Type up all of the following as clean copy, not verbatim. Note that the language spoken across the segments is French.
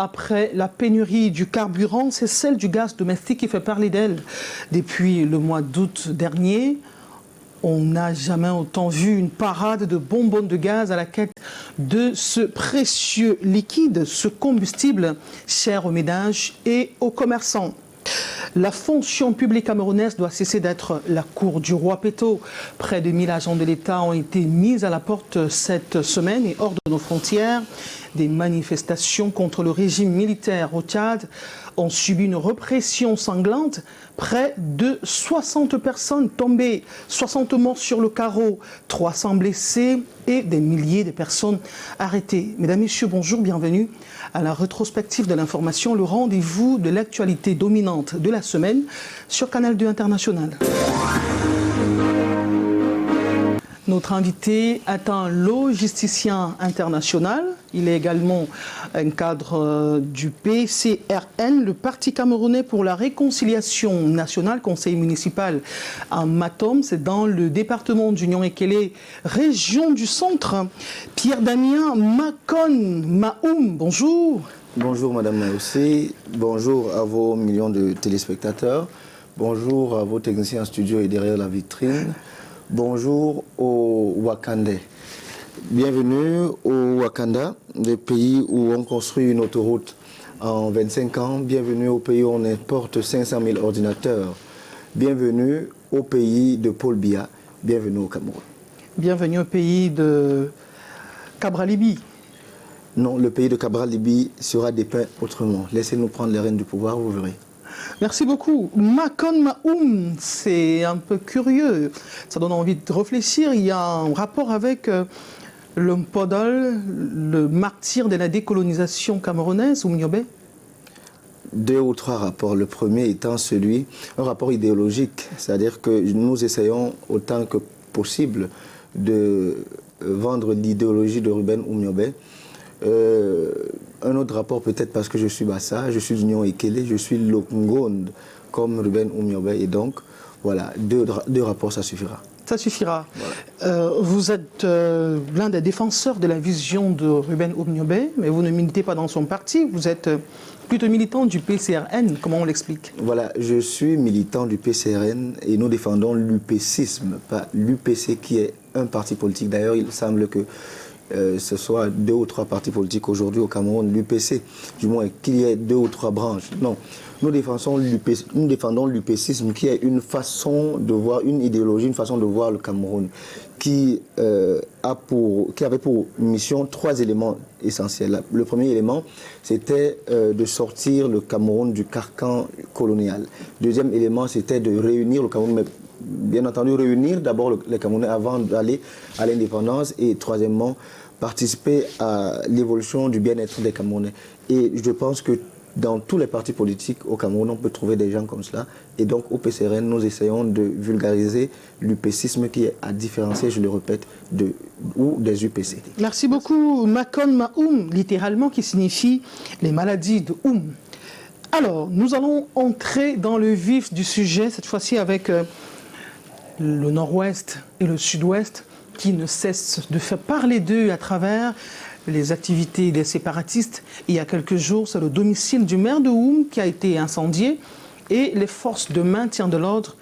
après la pénurie du carburant, c'est celle du gaz domestique qui fait parler d'elle. Depuis le mois d'août dernier, on n'a jamais autant vu une parade de bonbonnes de gaz à la quête de ce précieux liquide, ce combustible cher aux ménages et aux commerçants. La fonction publique camerounaise doit cesser d'être la cour du roi Péto. Près de 1000 agents de l'État ont été mis à la porte cette semaine et hors de nos frontières. Des manifestations contre le régime militaire au Tchad ont subi une répression sanglante. Près de 60 personnes tombées, 60 morts sur le carreau, 300 blessés et des milliers de personnes arrêtées. Mesdames, Messieurs, bonjour, bienvenue à la rétrospective de l'information, le rendez-vous de l'actualité dominante de la semaine sur Canal 2 International. Notre invité est un logisticien international. Il est également un cadre du PCRN, le Parti camerounais pour la réconciliation nationale, conseil municipal à Matom. C'est dans le département d'Union Ekele, région du centre. Pierre-Damien Makon Maoum, bonjour. Bonjour Madame Maoussé, bonjour à vos millions de téléspectateurs, bonjour à vos techniciens en studio et derrière la vitrine. Bonjour aux Wakandais. Bienvenue au Wakanda, le pays où on construit une autoroute en 25 ans. Bienvenue au pays où on importe 500 000 ordinateurs. Bienvenue au pays de Paul Biya. Bienvenue au Cameroun. Bienvenue au pays de Cabral Libi. Non, le pays de Cabral Libi sera dépeint autrement. Laissez-nous prendre les rênes du pouvoir, vous verrez. Merci beaucoup. Makon Maoum, c'est un peu curieux. Ça donne envie de réfléchir. Il y a un rapport avec le Mpodol, le martyr de la décolonisation camerounaise, Oumniobé? 2 ou 3 rapports. Le premier étant un rapport idéologique. C'est-à-dire que nous essayons autant que possible de vendre l'idéologie de Ruben Oumniobé. Un autre rapport peut-être parce que je suis Bassa, je suis d'Union Ekele, je suis Lokungonde comme Ruben Oumniobé et donc voilà, deux rapports ça suffira. Ça suffira. Voilà. Vous êtes l'un des défenseurs de la vision de Ruben Oumniobé, mais vous ne militez pas dans son parti, vous êtes plutôt militant du PCRN, comment on l'explique? Voilà, je suis militant du PCRN et nous défendons l'UPCisme, pas l'UPC qui est un parti politique. D'ailleurs, il semble que ce soit 2 ou 3 partis politiques aujourd'hui au Cameroun, l'UPC, du moins qu'il y ait 2 ou 3 branches. Non, nous défendons l'UPCisme qui est une façon de voir, une idéologie, une façon de voir le Cameroun qui avait pour mission 3 éléments essentiels. Le premier élément, c'était de sortir le Cameroun du carcan colonial. Deuxième élément, c'était de réunir le Cameroun, mais bien entendu réunir d'abord les Camerounais avant d'aller à l'indépendance et troisièmement participer à l'évolution du bien-être des Camerounais. Et je pense que dans tous les partis politiques au Cameroun, on peut trouver des gens comme cela. Et donc au PCRN, nous essayons de vulgariser l'UPCisme qui est à différencier, je le répète, des UPC. Merci beaucoup. Makon Maoum, littéralement qui signifie les maladies de Oum. Alors, nous allons entrer dans le vif du sujet, cette fois-ci avec le nord-ouest et le sud-ouest qui ne cessent de faire parler d'eux à travers les activités des séparatistes. Il y a quelques jours, c'est le domicile du maire de Oum qui a été incendié et les forces de maintien de l'ordre,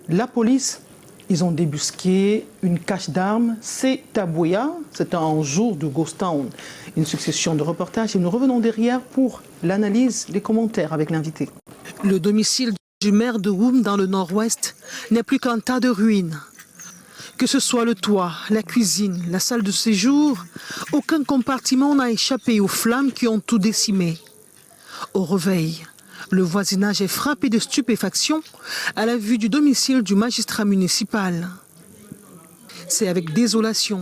la police, ils ont débusqué une cache d'armes. C'est à Boya, c'était un jour de Ghost Town. Une succession de reportages et nous revenons derrière pour l'analyse, les commentaires avec l'invité. Le domicile du maire de Oum dans le nord-ouest n'est plus qu'un tas de ruines. Que ce soit le toit, la cuisine, la salle de séjour, aucun compartiment n'a échappé aux flammes qui ont tout décimé. Au réveil, le voisinage est frappé de stupéfaction à la vue du domicile du magistrat municipal. C'est avec désolation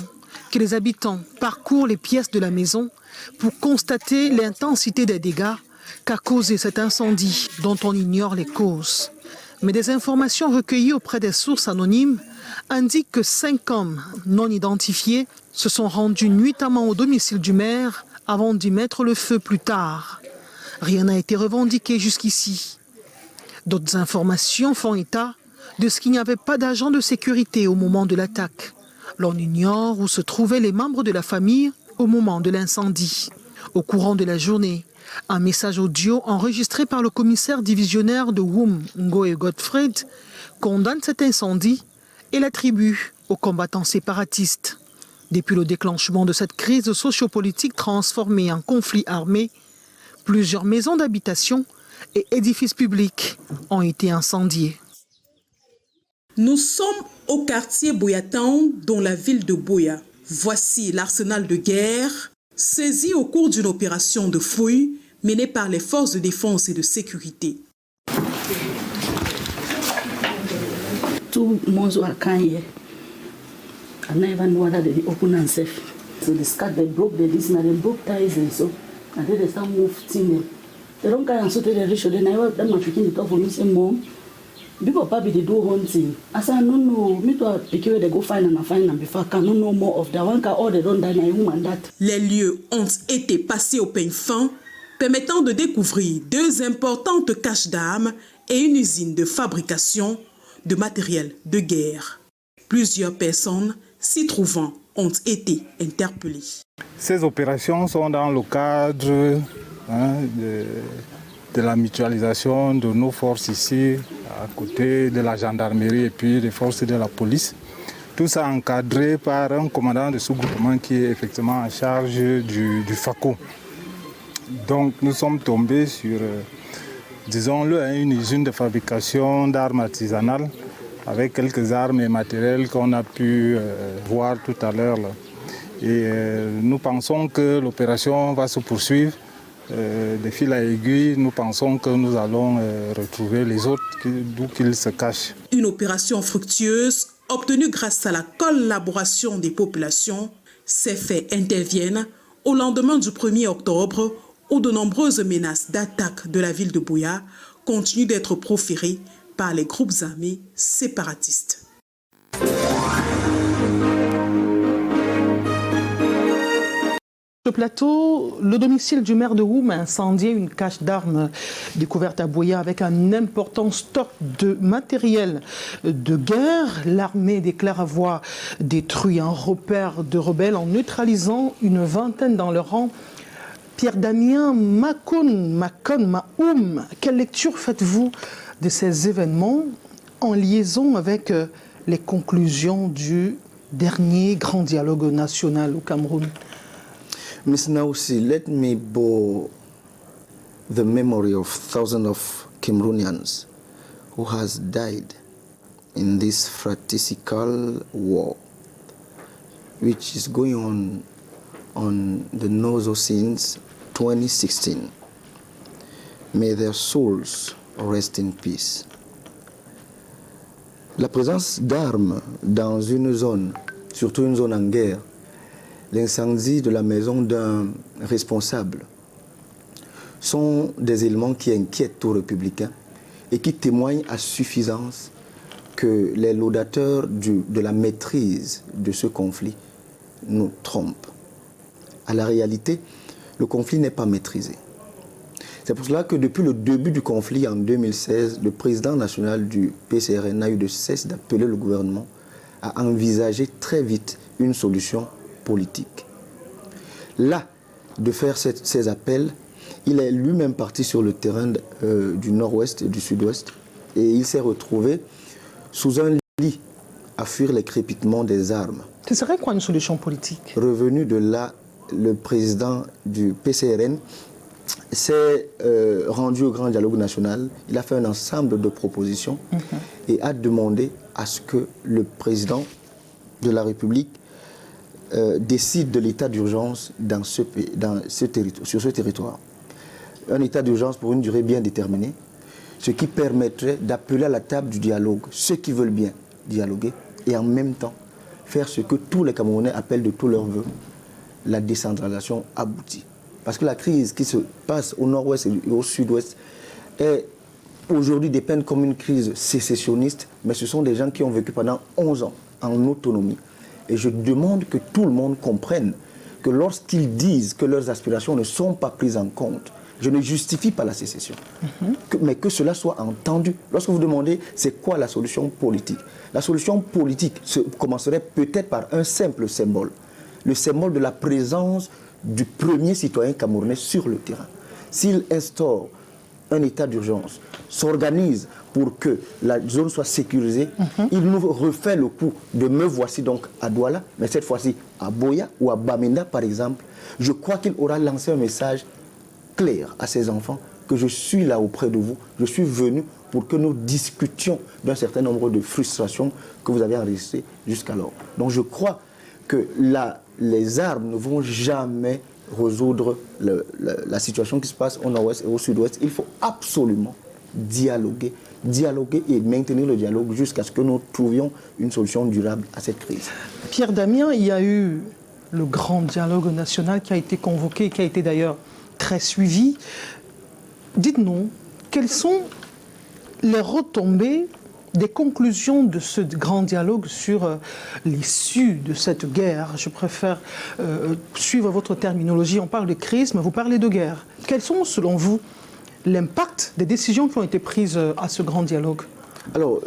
que les habitants parcourent les pièces de la maison pour constater l'intensité des dégâts qu'a causé cet incendie dont on ignore les causes. Mais des informations recueillies auprès des sources anonymes indiquent que 5 hommes non identifiés se sont rendus nuitamment au domicile du maire avant d'y mettre le feu plus tard. Rien n'a été revendiqué jusqu'ici. D'autres informations font état de ce qu'il n'y avait pas d'agent de sécurité au moment de l'attaque. L'on ignore où se trouvaient les membres de la famille au moment de l'incendie. Au courant de la journée, Un message audio enregistré par le commissaire divisionnaire de Woum, Ngoe Godfred, condamne cet incendie et l'attribue aux combattants séparatistes. Depuis le déclenchement de cette crise sociopolitique transformée en conflit armé, plusieurs maisons d'habitation et édifices publics ont été incendiés. Nous sommes au quartier Boyatown, dans la ville de Buea. Voici l'arsenal de guerre saisi au cours d'une opération de fouille menée par les forces de défense et de sécurité. Two months were kind. I never knew whether they open and safe. So they scat, they broke the this, they broke ties and so, and then they start moving them. They don't carry and so they reach. Then I was that my picking it off for me say, Mom, people probably they do hunting. I said, no, me to pick where they go find and before I can know more of that one car all they don't die na woman that. Les lieux ont été passés au peigne fin, permettant de découvrir 2 importantes caches d'armes et une usine de fabrication de matériel de guerre. Plusieurs personnes s'y trouvant ont été interpellées. Ces opérations sont dans le cadre de la mutualisation de nos forces ici, à côté de la gendarmerie et puis des forces de la police. Tout ça encadré par un commandant de sous-groupement qui est effectivement en charge du FACO. Donc nous sommes tombés sur, disons-le, une usine de fabrication d'armes artisanales avec quelques armes et matériels qu'on a pu voir tout à l'heure. Et nous pensons que l'opération va se poursuivre. De fil à aiguille, nous pensons que nous allons retrouver les autres d'où qu'ils se cachent. Une opération fructueuse obtenue grâce à la collaboration des populations. Ces faits interviennent au lendemain du 1er octobre où de nombreuses menaces d'attaque de la ville de Buea continuent d'être proférées par les groupes armés séparatistes. Sur le plateau, le domicile du maire de Woum a incendié une cache d'armes découverte à Buea avec un important stock de matériel de guerre. L'armée déclare avoir détruit un repère de rebelles en neutralisant une vingtaine dans leur rang. Pierre-Damien Makon Maoum, quelle lecture faites-vous de ces événements en liaison avec les conclusions du dernier grand dialogue national au Cameroun? Ms. Naousi, let me bore the memory of thousands of Cameroonians who has died in this fratricical war, which is going on the Nozo since 2016. May their souls rest in peace. La présence d'armes dans une zone, surtout une zone en guerre, l'incendie de la maison d'un responsable, sont des éléments qui inquiètent tout républicain et qui témoignent à suffisance que les laudateurs de la maîtrise de ce conflit nous trompent. À la réalité, le conflit n'est pas maîtrisé. C'est pour cela que depuis le début du conflit en 2016, le président national du PCRN n'a eu de cesse d'appeler le gouvernement à envisager très vite une solution politique. Là, de faire ces appels, il est lui-même parti sur le terrain du nord-ouest et du sud-ouest et il s'est retrouvé sous un lit à fuir les crépitements des armes. Ce serait quoi une solution politique? Revenu de là, le président du PCRN s'est rendu au grand dialogue national. Il a fait un ensemble de propositions et a demandé à ce que le président de la République décide de l'état d'urgence sur ce territoire. Un état d'urgence pour une durée bien déterminée, ce qui permettrait d'appeler à la table du dialogue ceux qui veulent bien dialoguer et en même temps faire ce que tous les Camerounais appellent de tous leurs voeux, la décentralisation aboutie. Parce que la crise qui se passe au nord-ouest et au sud-ouest est aujourd'hui dépeinte comme une crise sécessionniste, mais ce sont des gens qui ont vécu pendant 11 ans en autonomie. Et je demande que tout le monde comprenne que lorsqu'ils disent que leurs aspirations ne sont pas prises en compte, je ne justifie pas la sécession, mais que cela soit entendu. Lorsque vous demandez c'est quoi la solution politique, la solution politique commencerait peut-être par un simple symbole, le symbole de la présence du premier citoyen camerounais sur le terrain. s'il instaure un état d'urgence, s'organise pour que la zone soit sécurisée, il nous refait le coup de me voici donc à Douala, mais cette fois-ci à Boya ou à Bamenda par exemple. Je crois qu'il aura lancé un message clair à ses enfants que je suis là auprès de vous, je suis venu pour que nous discutions d'un certain nombre de frustrations que vous avez enregistrées jusqu'alors. Donc je crois que les armes ne vont jamais résoudre la situation qui se passe au nord-ouest et au sud-ouest. Il faut absolument dialoguer et maintenir le dialogue jusqu'à ce que nous trouvions une solution durable à cette crise. Pierre Damien, il y a eu le grand dialogue national qui a été convoqué, qui a été d'ailleurs très suivi. Dites-nous, quelles sont les retombées des conclusions de ce grand dialogue sur l'issue de cette guerre? Je préfère suivre votre terminologie. On parle de crise, mais vous parlez de guerre. Quels sont, selon vous, l'impact des décisions qui ont été prises à ce grand dialogue? Alors,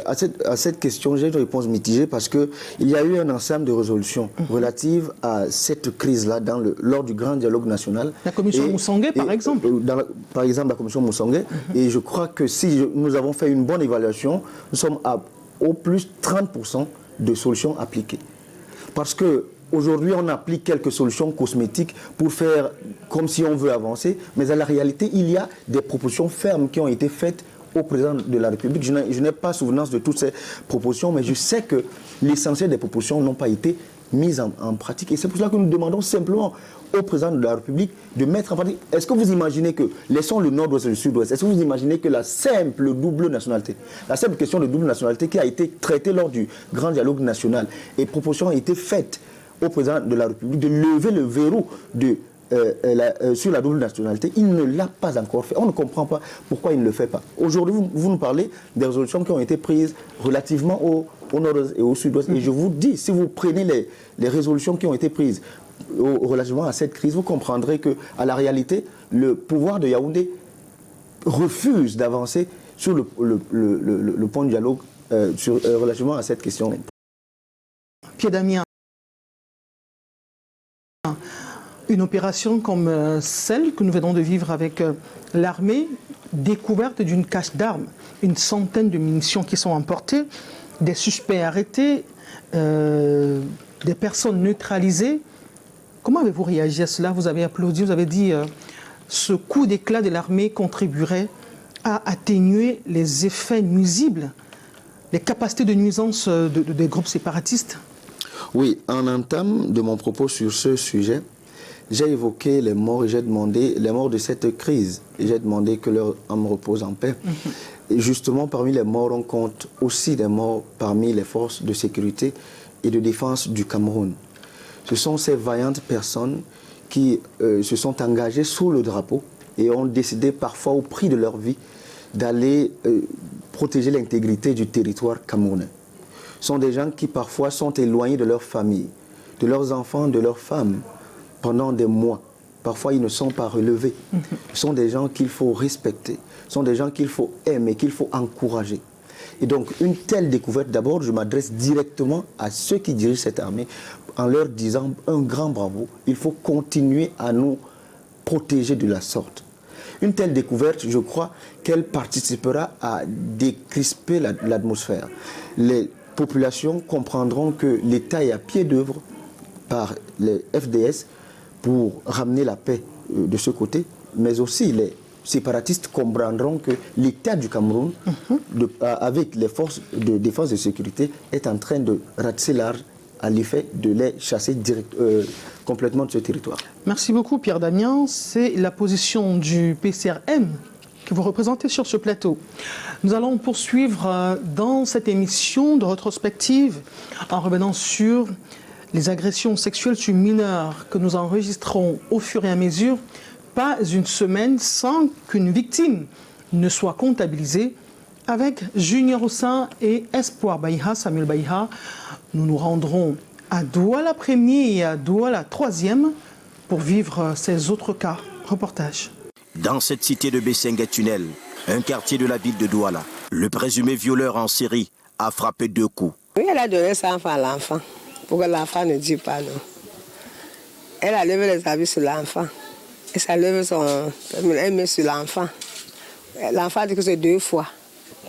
à cette question, j'ai une réponse mitigée parce qu'il y a eu un ensemble de résolutions relatives à cette crise-là lors du grand dialogue national. La commission Moussangé, par exemple. Par exemple, la commission Moussangé. Et je crois que si nous avons fait une bonne évaluation, nous sommes à au plus 30% de solutions appliquées. Parce que aujourd'hui, on applique quelques solutions cosmétiques pour faire comme si on veut avancer, mais à la réalité, il y a des propositions fermes qui ont été faites au président de la République. Je n'ai pas souvenance de toutes ces propositions, mais je sais que l'essentiel des propositions n'ont pas été mises en pratique. Et c'est pour cela que nous demandons simplement au président de la République de mettre en pratique. Est-ce que vous imaginez que, laissons le nord-ouest et le sud-ouest, est-ce que vous imaginez que la simple double nationalité, la simple question de double nationalité qui a été traitée lors du grand dialogue national, et propositions ont été faites au président de la République de lever le verrou sur la double nationalité, il ne l'a pas encore fait. On ne comprend pas pourquoi il ne le fait pas. Aujourd'hui, vous nous parlez des résolutions qui ont été prises relativement au nord-ouest et au sud-ouest. Et je vous dis, si vous prenez les résolutions qui ont été prises relativement à cette crise, vous comprendrez qu'à la réalité, le pouvoir de Yaoundé refuse d'avancer sur le point de dialogue relativement à cette question. Pierre Damien, une opération comme celle que nous venons de vivre avec l'armée, découverte d'une cache d'armes, une centaine de munitions qui sont emportées, des suspects arrêtés, des personnes neutralisées. Comment avez-vous réagi à cela? Vous avez applaudi, vous avez dit ce coup d'éclat de l'armée contribuerait à atténuer les effets nuisibles, les capacités de nuisance des groupes séparatistes. Oui, en entame de mon propos sur ce sujet, j'ai évoqué les morts et j'ai demandé les morts de cette crise. Et j'ai demandé que leur âme repose en paix. Et justement, parmi les morts, on compte aussi des morts parmi les forces de sécurité et de défense du Cameroun. Ce sont ces vaillantes personnes qui se sont engagées sous le drapeau et ont décidé parfois au prix de leur vie d'aller protéger l'intégrité du territoire camerounais. Ce sont des gens qui parfois sont éloignés de leur famille, de leurs enfants, de leurs femmes, pendant des mois. Parfois, ils ne sont pas relevés. Ce sont des gens qu'il faut respecter. Ce sont des gens qu'il faut aimer, qu'il faut encourager. Et donc, une telle découverte, d'abord, je m'adresse directement à ceux qui dirigent cette armée en leur disant un grand bravo. Il faut continuer à nous protéger de la sorte. Une telle découverte, je crois qu'elle participera à décrisper l'atmosphère. Les populations comprendront que l'État est à pied d'œuvre par les FDS pour ramener la paix de ce côté, mais aussi les séparatistes comprendront que l'État du Cameroun, avec les forces de défense et de sécurité, est en train de ratisser large à l'effet de les chasser complètement de ce territoire. Merci beaucoup Pierre Damien. C'est la position du PCRM que vous représentez sur ce plateau. Nous allons poursuivre dans cette émission de rétrospective en revenant sur les agressions sexuelles sur mineurs que nous enregistrons au fur et à mesure, pas une semaine sans qu'une victime ne soit comptabilisée. Avec Junior Ossin et Espoir Baïha, Samuel Baïha, nous nous rendrons à Douala 1er et à Douala 3e pour vivre ces autres cas. Reportage. Dans cette cité de Bessengue Tunnel, un quartier de la ville de Douala, le présumé violeur en série a frappé 2 coups. Oui, elle a donné ça à l'enfant. Pour que l'enfant ne dise pas non. Elle a levé les habits sur l'enfant. Et ça lève elle met sur l'enfant. L'enfant dit que c'est 2 fois.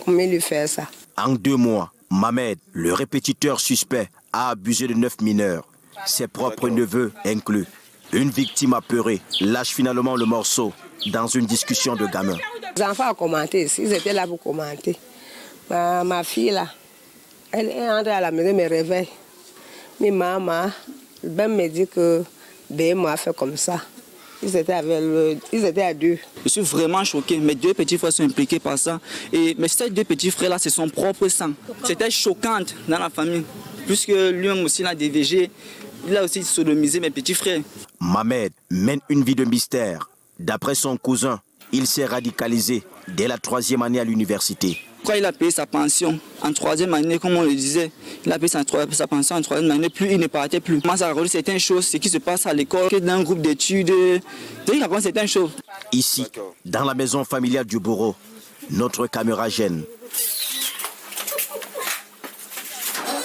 Comment il lui fait ça? En 2 mois, Mohamed, le répétiteur suspect, a abusé de 9 mineurs, ses propres neveux inclus. Une victime apeurée lâche finalement le morceau dans une discussion de gamins. Les enfants ont commenté, ils étaient là pour commenter. Ma fille là, elle est entrée à la maison, elle me réveille. Mais maman, Ben me dit que Ben m'a fait comme ça. Ils étaient à 2. Je suis vraiment choqué. Mes 2 petits frères sont impliqués par ça. Mais ces 2 petits frères-là, c'est son propre sang. C'était choquant dans la famille. Puisque lui-même aussi l'a DVG, il a aussi sodomisé mes petits frères. Mohamed mène une vie de mystère. D'après son cousin, il s'est radicalisé dès la 3e année à l'université. Quand il a payé sa pension en 3e année, comme on le disait, il a payé sa pension en 3e année, plus il ne partait plus. Moi, ça a raconté certaines choses, ce qui se passe à l'école, dans un groupe d'études. Il raconte certaines choses. Ici, dans la maison familiale du bourreau, notre caméra gêne.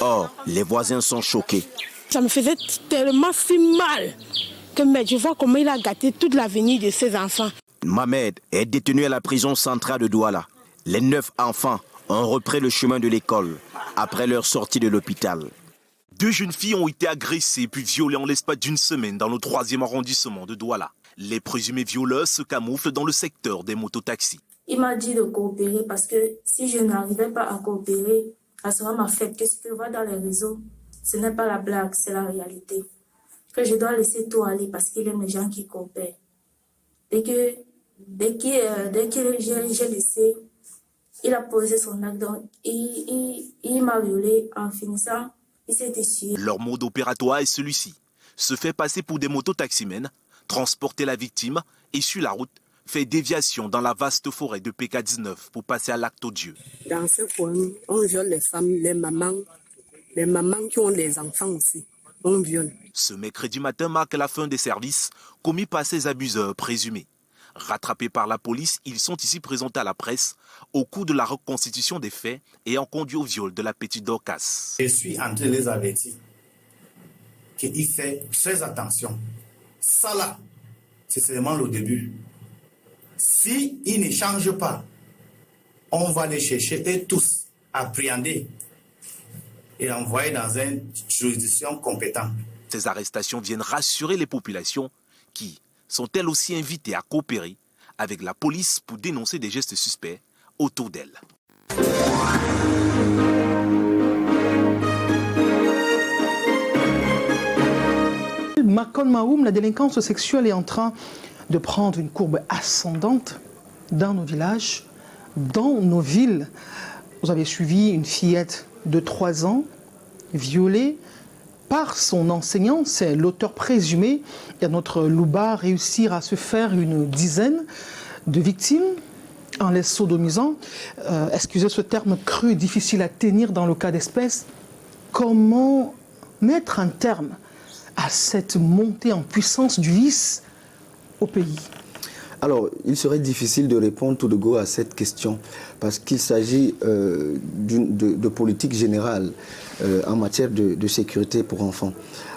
Or, les voisins sont choqués. Ça me faisait tellement si mal que je vois comment il a gâté toute l'avenir de ses enfants. Mohamed est détenu à la prison centrale de Douala. Les 9 enfants ont repris le chemin de l'école après leur sortie de l'hôpital. 2 jeunes filles ont été agressées puis violées en l'espace d'une semaine dans le 3e arrondissement de Douala. Les présumés violeurs se camouflent dans le secteur des mototaxis. Il m'a dit de coopérer parce que si je n'arrivais pas à coopérer, ça sera ma fête. Qu'est-ce que je vois dans les réseaux? Ce n'est pas la blague, c'est la réalité. Que je dois laisser tout aller parce qu'il aime les gens qui coopèrent. Dès que j'ai laissé, il a posé son acte, donc il m'a violé. En finissant, il s'est essuyé. Leur mode opératoire est celui-ci. Se fait passer pour des mototaximens, transporter la victime et sur la route, fait déviation dans la vaste forêt de PK19 pour passer à l'acte odieux. Dans ce coin, on viole les femmes, les mamans qui ont des enfants aussi, on viole. Ce mercredi matin marque la fin des services commis par ces abuseurs présumés. Rattrapés par la police, ils sont ici présentés à la presse au cours de la reconstitution des faits ayant conduit au viol de la petite Dorcas. Je suis en train de les avertir qu'il fait très attention. Ça là, c'est seulement le début. Si il ne change pas, on va les chercher et tous appréhender et envoyer dans une juridiction compétente. Ces arrestations viennent rassurer les populations qui sont elles aussi invitées à coopérer avec la police pour dénoncer des gestes suspects autour d'elles. Makon Maoum, la délinquance sexuelle est en train de prendre une courbe ascendante dans nos villages, dans nos villes. Vous avez suivi une fillette de 3 ans violée par son enseignant, c'est l'auteur présumé. Et notre Louba réussir à se faire une dizaine de victimes en les sodomisant. Excusez ce terme cru, difficile à tenir dans le cas d'espèce. Comment mettre un terme à cette montée en puissance du vice au pays? Alors, il serait difficile de répondre tout de go à cette question parce qu'il s'agit de politique générale en matière de sécurité pour enfants.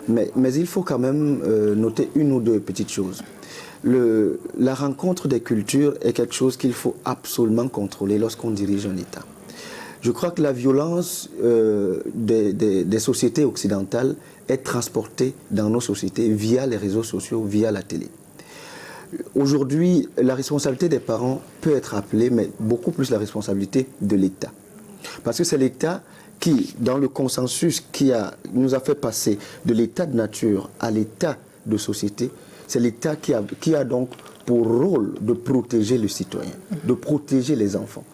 Mais il faut quand même noter une ou deux petites choses. La rencontre des cultures est quelque chose qu'il faut absolument contrôler lorsqu'on dirige un État. Je crois que la violence des sociétés occidentales est transportée dans nos sociétés via les réseaux sociaux, via la télé. Aujourd'hui, la responsabilité des parents peut être appelée, mais beaucoup plus la responsabilité de l'État. Parce que c'est l'État qui, dans le consensus nous a fait passer de l'état de nature à l'état de société, c'est l'État qui a donc pour rôle de protéger le citoyen, de protéger les enfants.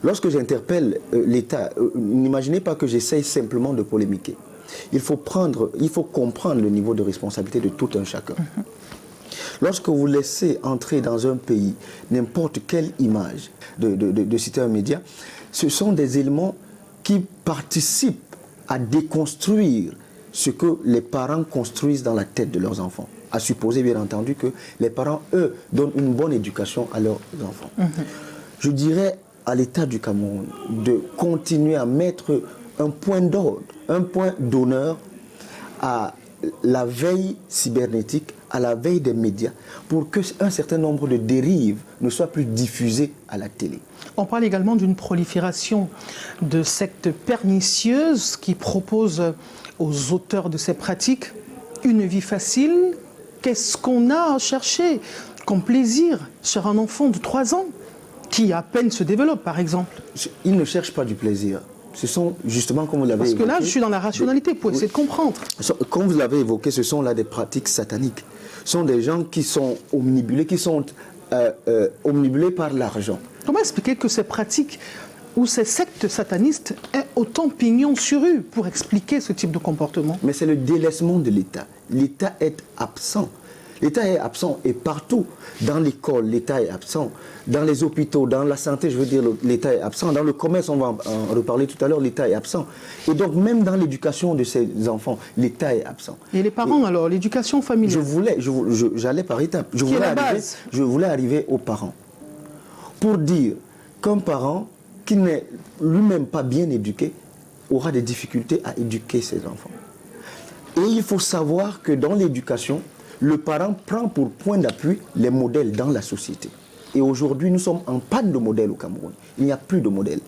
Lorsque j'interpelle l'État, n'imaginez pas que j'essaye simplement de polémiquer. Il faut comprendre le niveau de responsabilité de tout un chacun. Lorsque vous laissez entrer dans un pays n'importe quelle image de citer un média, ce sont des éléments qui participent à déconstruire ce que les parents construisent dans la tête de leurs enfants. À supposer bien entendu que les parents, eux, donnent une bonne éducation à leurs enfants. Je dirais à l'État du Cameroun de continuer à mettre un point d'ordre, un point d'honneur à la veille cybernétique, à la veille des médias, pour qu'un certain nombre de dérives ne soient plus diffusées à la télé. On parle également d'une prolifération de sectes pernicieuses qui proposent aux auteurs de ces pratiques une vie facile. Qu'est-ce qu'on a à chercher comme plaisir sur un enfant de 3 ans qui à peine se développe, par exemple? Ils ne cherchent pas du plaisir. Ce sont justement, comme vous l'avez évoqué... Parce que là, je suis dans la rationalité pour essayer de comprendre. Comme vous l'avez évoqué, ce sont là des pratiques sataniques. Ce sont des gens qui sont omnibulés, omnibulés par l'argent. Comment expliquer que ces pratiques ou ces sectes satanistes aient autant pignon sur rue pour expliquer ce type de comportement? Mais c'est le délaissement de l'État. L'État est absent. L'État est absent et partout. Dans l'école, l'État est absent. Dans les hôpitaux, dans la santé, je veux dire, l'État est absent. Dans le commerce, on va en reparler tout à l'heure, l'État est absent. Et donc, même dans l'éducation de ces enfants, l'État est absent. Et les parents, alors, l'éducation familiale? J'allais par étapes. Je voulais arriver aux parents. Pour dire qu'un parent qui n'est lui-même pas bien éduqué aura des difficultés à éduquer ses enfants. Et il faut savoir que dans l'éducation, le parent prend pour point d'appui les modèles dans la société. Et aujourd'hui, nous sommes en panne de modèles au Cameroun. Il n'y a plus de modèles.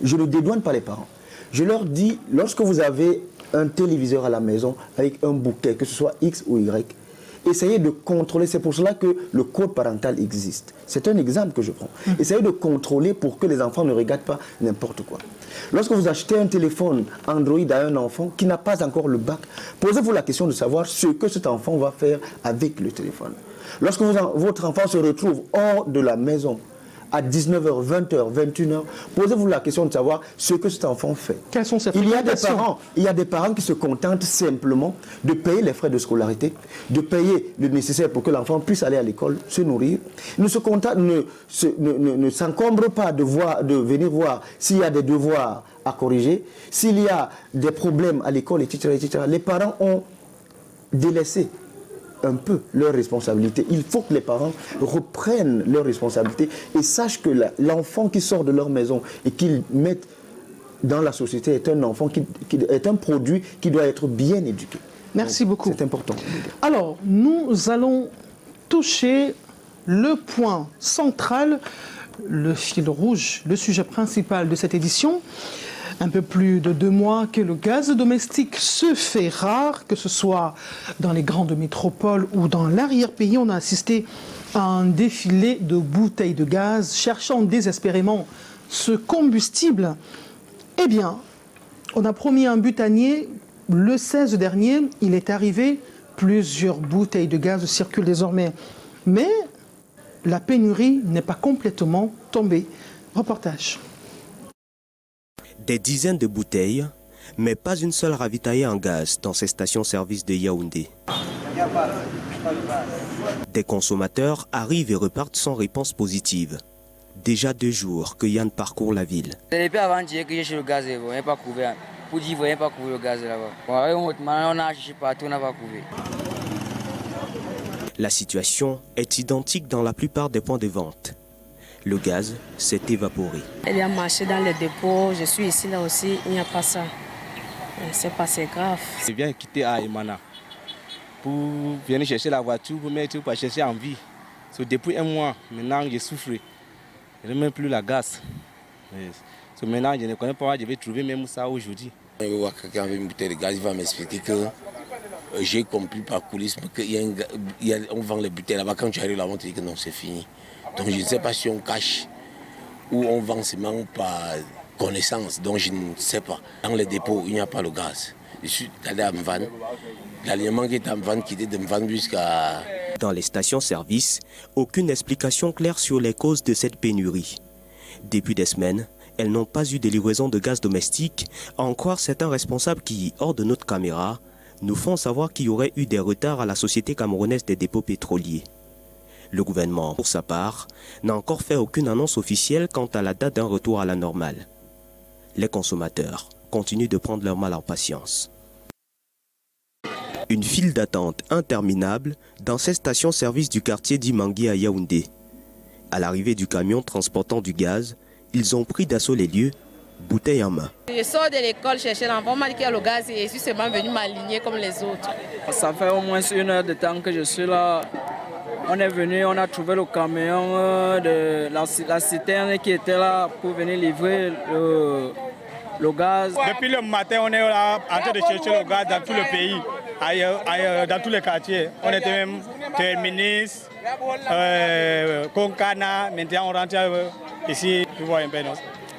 Je ne dédouane pas les parents. Je leur dis, lorsque vous avez un téléviseur à la maison avec un bouquet, que ce soit X ou Y, essayez de contrôler. C'est pour cela que le code parental existe. C'est un exemple que je prends. Essayez de contrôler pour que les enfants ne regardent pas n'importe quoi. Lorsque vous achetez un téléphone Android à un enfant qui n'a pas encore le bac, posez-vous la question de savoir ce que cet enfant va faire avec le téléphone. Lorsque votre enfant se retrouve hors de la maison, à 19h, 20h, 21h, posez-vous la question de savoir ce que cet enfant fait. Quelles sont ses fréquentations ? Il y a des parents qui se contentent simplement de payer les frais de scolarité, de payer le nécessaire pour que l'enfant puisse aller à l'école, se nourrir. Ne s'encombrent pas de venir voir s'il y a des devoirs à corriger, s'il y a des problèmes à l'école, etc., etc. Les parents ont délaissé un peu leurs responsabilités. Il faut que les parents reprennent leurs responsabilités et sachent que l'enfant qui sort de leur maison et qu'ils mettent dans la société est un enfant qui est un produit qui doit être bien éduqué. Merci beaucoup. C'est important. Alors, nous allons toucher le point central, le fil rouge, le sujet principal de cette édition. Un peu plus de 2 mois que le gaz domestique se fait rare, que ce soit dans les grandes métropoles ou dans l'arrière-pays. On a assisté à un défilé de bouteilles de gaz cherchant désespérément ce combustible. Eh bien, on a promis un butanier. Le 16 dernier, il est arrivé. Plusieurs bouteilles de gaz circulent désormais. Mais la pénurie n'est pas complètement tombée. Reportage. Des dizaines de bouteilles, mais pas une seule ravitaillée en gaz dans ces stations-service de Yaoundé. Des consommateurs arrivent et repartent sans réponse positive. Déjà 2 jours que Yann parcourt la ville. Depuis avant-hier que j'ai chez le gaz, vous n'avez pas couvert. Pour dire, vous n'avez pas couvert le gaz là-bas. On a acheté partout, on n'a pas couvert. La situation est identique dans la plupart des points de vente. Le gaz s'est évaporé. Il y a marché dans les dépôts, je suis ici là aussi, il n'y a pas ça. C'est pas assez grave. Je viens quitter à Emana pour venir chercher la voiture, pour chercher en vie. Depuis 1 mois, maintenant je souffre. Je n'ai même plus la gaz. Maintenant je ne connais pas, je vais trouver même ça aujourd'hui. Je vais voir quelqu'un avec une bouteille de gaz, il va m'expliquer que j'ai compris par coulisses qu'on vend les bouteilles là-bas. Quand tu arrives là-bas, on te dit que non, c'est fini. Donc je ne sais pas si on cache ou on vend seulement par connaissance. Donc je ne sais pas. Dans les dépôts, il n'y a pas le gaz. Je suis allé à Mvan. L'aliment qui est à Mvan, qui était de Mvan jusqu'à... Dans les stations-service, aucune explication claire sur les causes de cette pénurie. Depuis des semaines, elles n'ont pas eu de livraison de gaz domestique, à en croire certains responsables qui, hors de notre caméra, nous font savoir qu'il y aurait eu des retards à la Société camerounaise des dépôts pétroliers. Le gouvernement, pour sa part, n'a encore fait aucune annonce officielle quant à la date d'un retour à la normale. Les consommateurs continuent de prendre leur mal en patience. Une file d'attente interminable dans ces stations-service du quartier d'Imangui à Yaoundé. À l'arrivée du camion transportant du gaz, ils ont pris d'assaut les lieux bouteille en main. Je sors de l'école chercher l'enfant, on m'a dit qu'il y a le gaz et je suis seulement venu m'aligner comme les autres. Ça fait au moins 1 heure de temps que je suis là. On est venu, on a trouvé le camion de la citerne qui était là pour venir livrer le gaz. Depuis le matin, on est là en train de chercher le gaz dans tout le pays, ailleurs, dans tous les quartiers. On était même Terminus, Konkana, maintenant on rentre ici, tu vois un peu,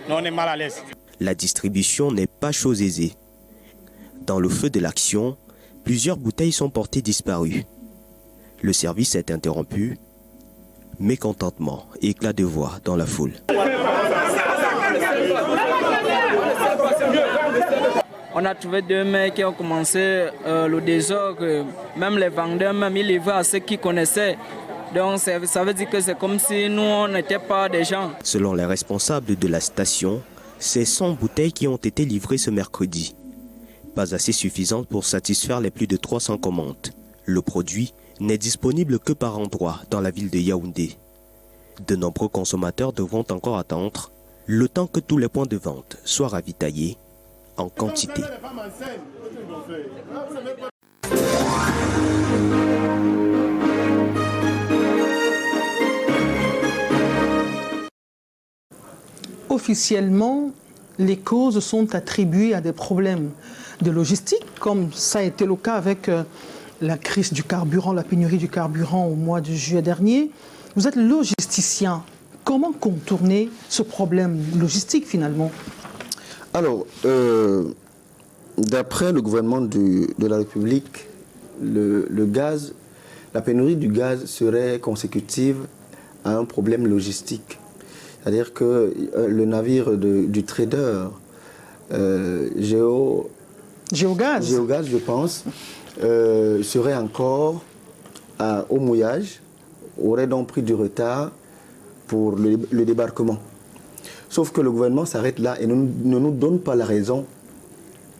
non, on est mal à l'aise. La distribution n'est pas chose aisée. Dans le feu de l'action, plusieurs bouteilles sont portées disparues. Le service est interrompu. Mécontentement, éclat de voix dans la foule. On a trouvé 2 mecs qui ont commencé le désordre. Même les vendeurs, même ils livraient à ceux qui connaissaient. Donc ça veut dire que c'est comme si nous, on n'était pas des gens. Selon les responsables de la station, c'est 100 bouteilles qui ont été livrées ce mercredi. Pas assez suffisantes pour satisfaire les plus de 300 commandes. Le produit n'est disponible que par endroits dans la ville de Yaoundé. De nombreux consommateurs devront encore attendre le temps que tous les points de vente soient ravitaillés en quantité. Officiellement, les causes sont attribuées à des problèmes de logistique, comme ça a été le cas avec la crise du carburant, la pénurie du carburant au mois de juillet dernier. Vous êtes logisticien. Comment contourner ce problème logistique finalement? Alors, d'après le gouvernement de la République, le gaz, la pénurie du gaz serait consécutive à un problème logistique. C'est-à-dire que le navire du trader Géogaz, je pense, serait encore au mouillage, aurait donc pris du retard pour le débarquement. Sauf que le gouvernement s'arrête là et ne nous donne pas la raison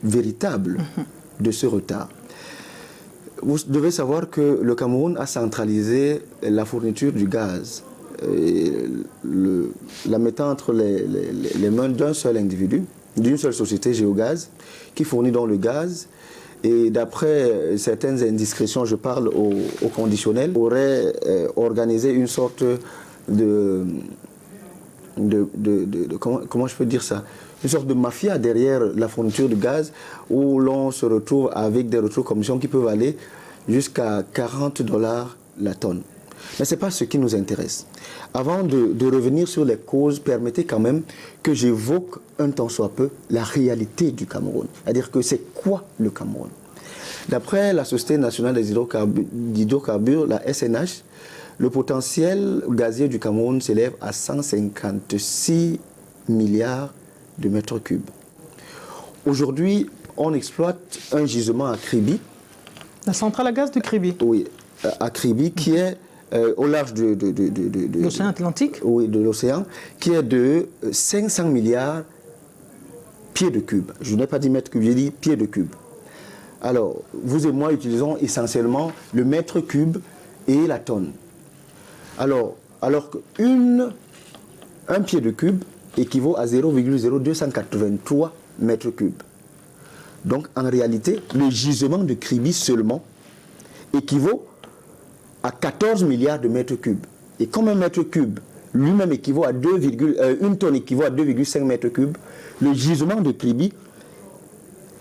véritable de ce retard. Vous devez savoir que le Cameroun a centralisé la fourniture du gaz, la mettant entre les mains d'un seul individu, d'une seule société Géogaz, qui fournit donc le gaz. Et d'après certaines indiscrétions, je parle au conditionnel, aurait organisé une sorte comment je peux dire ça, une sorte de mafia derrière la fourniture de gaz, où l'on se retrouve avec des retours commissions qui peuvent aller jusqu'à $40 la tonne. Mais ce n'est pas ce qui nous intéresse. Avant de revenir sur les causes, permettez quand même que j'évoque un tant soit peu la réalité du Cameroun. C'est-à-dire que c'est quoi le Cameroun? D'après la Société nationale des hydrocarbures, la SNH, le potentiel gazier du Cameroun s'élève à 156 milliards de mètres cubes. Aujourd'hui, on exploite un gisement à Kribi. La centrale à gaz de Kribi. Oui, à Kribi, qui est au large de l'océan Atlantique. Oui, de l'océan, qui est de 500 milliards pieds de cube. Je n'ai pas dit mètres cubes, j'ai dit pieds de cube. Alors, vous et moi utilisons essentiellement le mètre cube et la tonne. Alors qu'un pied de cube équivaut à 0,0283 mètres cubes. Donc, en réalité, le gisement de Kribi seulement équivaut à 14 milliards de mètres cubes. Et comme un mètre cube lui-même équivaut à une tonne équivaut à 2,5 mètres cubes, le gisement de Kribi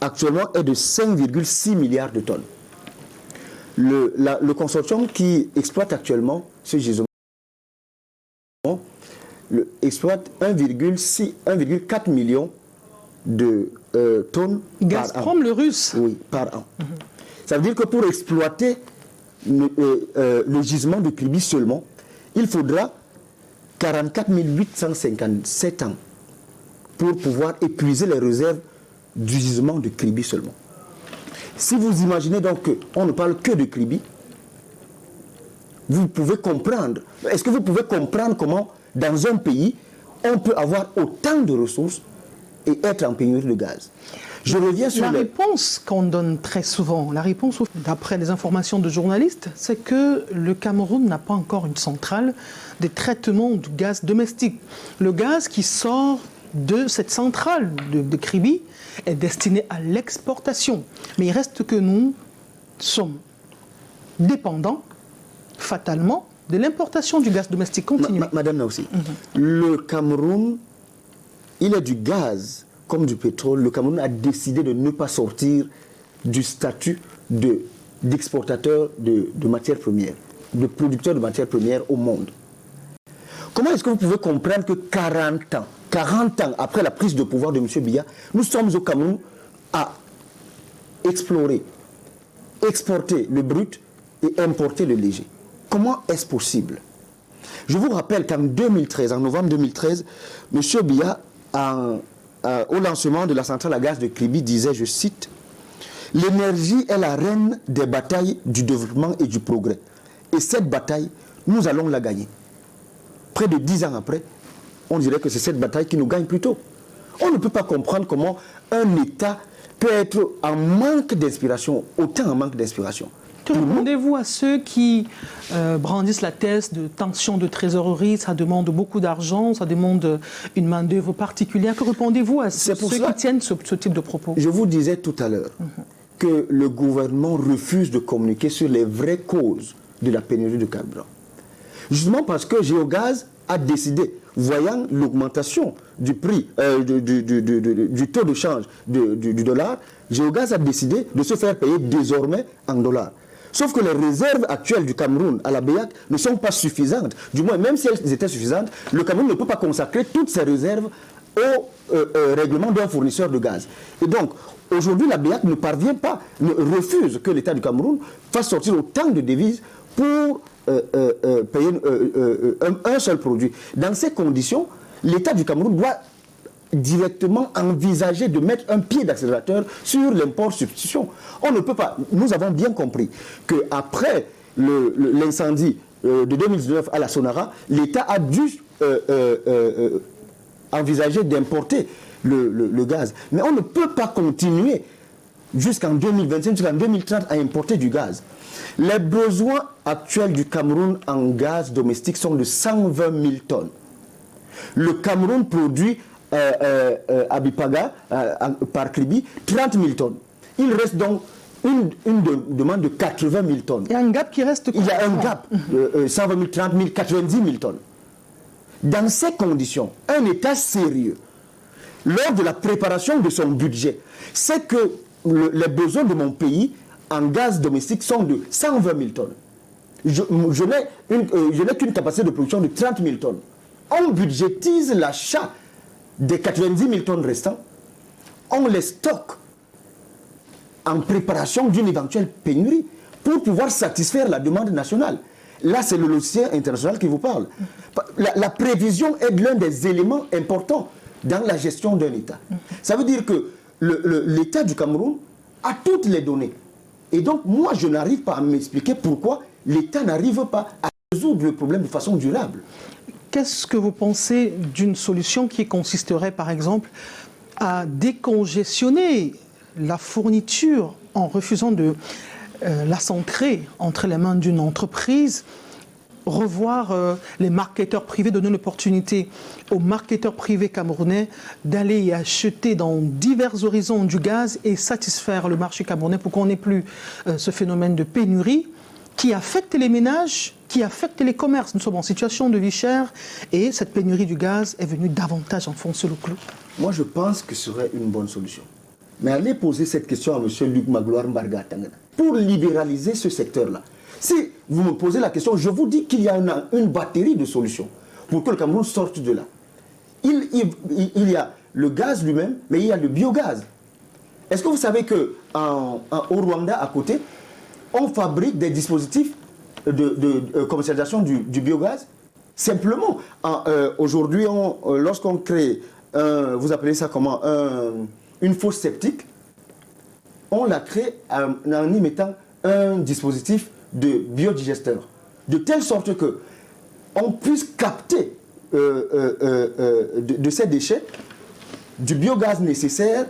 actuellement est de 5,6 milliards de tonnes. Le consortium qui exploite actuellement ce gisement exploite 1,4 million de tonnes Gazprom, par an. le russe. Oui, par an. Ça veut dire que pour exploiter le gisement de Kribi seulement, il faudra 44 857 ans pour pouvoir épuiser les réserves du gisement de Kribi seulement. Si vous imaginez donc qu'on ne parle que de Kribi, vous pouvez comprendre. Est-ce que vous pouvez comprendre comment, dans un pays, on peut avoir autant de ressources et être en pénurie de gaz? Je reviens sur la réponse qu'on donne très souvent, la réponse, d'après les informations de journalistes, c'est que le Cameroun n'a pas encore une centrale de traitement du gaz domestique. Le gaz qui sort de cette centrale de Kribi est destiné à l'exportation. Mais il reste que nous sommes dépendants, fatalement, de l'importation du gaz domestique continu. Madame Naoussi, le Cameroun, il a du gaz comme du pétrole. Le Cameroun a décidé de ne pas sortir du statut d'exportateur de matières premières, de producteur de matières premières au monde. Comment est-ce que vous pouvez comprendre que 40 ans après la prise de pouvoir de M. Biya, nous sommes au Cameroun à explorer, exporter le brut et importer le léger? Comment est-ce possible? Je vous rappelle qu'en 2013, en novembre 2013, M. Biya, au lancement de la centrale à gaz de Kribi, disait, je cite, « L'énergie est la reine des batailles du développement et du progrès. Et cette bataille, nous allons la gagner. » Près de 10 ans après, on dirait que c'est cette bataille qui nous gagne plus tôt. On ne peut pas comprendre comment un État peut être en manque d'inspiration, autant en manque d'inspiration. Que répondez-vous à ceux qui brandissent la thèse de tension de trésorerie? Ça demande beaucoup d'argent, ça demande une main-d'œuvre particulière. Que répondez-vous à ceux qui tiennent ce type de propos? Je vous disais tout à l'heure que le gouvernement refuse de communiquer sur les vraies causes de la pénurie de carburant. Justement parce que Géogaz a décidé, voyant l'augmentation du prix, du taux de change du dollar, Géogaz a décidé de se faire payer désormais en dollars. Sauf que les réserves actuelles du Cameroun à la BEAC ne sont pas suffisantes. Du moins, même si elles étaient suffisantes, le Cameroun ne peut pas consacrer toutes ses réserves au règlement d'un fournisseur de gaz. Et donc, aujourd'hui, la BEAC ne parvient pas, refuse que l'État du Cameroun fasse sortir autant de devises pour payer un seul produit. Dans ces conditions, l'État du Cameroun doit directement envisager de mettre un pied d'accélérateur sur l'import-substitution. On ne peut pas. Nous avons bien compris qu'après l'incendie de 2019 à la Sonara, l'État a dû envisager d'importer le gaz. Mais on ne peut pas continuer jusqu'en 2025, jusqu'en 2030 à importer du gaz. Les besoins actuels du Cameroun en gaz domestique sont de 120 000 tonnes. Le Cameroun produit à Bipaga, par Kribi, 30 000 tonnes. Il reste donc une demande de 80 000 tonnes. Il y a un gap qui reste. Il y a un gap, 120 000, 30 000, 90 000 tonnes. Dans ces conditions, un État sérieux, lors de la préparation de son budget, sait que les besoins de mon pays en gaz domestique sont de 120 000 tonnes. Je n'ai qu'une capacité de production de 30 000 tonnes. On budgétise l'achat des 90 000 tonnes restantes, on les stocke en préparation d'une éventuelle pénurie pour pouvoir satisfaire la demande nationale. Là, c'est le logiciel international qui vous parle. La prévision est l'un des éléments importants dans la gestion d'un État. Ça veut dire que l'État du Cameroun a toutes les données. Et donc, moi, je n'arrive pas à m'expliquer pourquoi l'État n'arrive pas à résoudre le problème de façon durable. Qu'est-ce que vous pensez d'une solution qui consisterait, par exemple, à décongestionner la fourniture en refusant de la centrer entre les mains d'une entreprise, revoir les marketeurs privés, donner l'opportunité aux marketeurs privés camerounais d'aller y acheter dans divers horizons du gaz et satisfaire le marché camerounais pour qu'on n'ait plus ce phénomène de pénurie qui affecte les ménages, qui affecte les commerces. Nous sommes en situation de vie chère et cette pénurie du gaz est venue davantage enfoncer le clou. Moi, je pense que ce serait une bonne solution. Mais allez poser cette question à M. Luc Magloire Mbarga Tangana pour libéraliser ce secteur-là. Si vous me posez la question, je vous dis qu'il y a une batterie de solutions pour que le Cameroun sorte de là. Il y a le gaz lui-même, mais il y a le biogaz. Est-ce que vous savez qu'au Rwanda, à côté, on fabrique des dispositifs de commercialisation du biogaz? Simplement, aujourd'hui, lorsqu'on crée, vous appelez ça comment, une fosse septique, on la crée en y mettant un dispositif de biodigesteur, de telle sorte que on puisse capter de ces déchets du biogaz nécessaire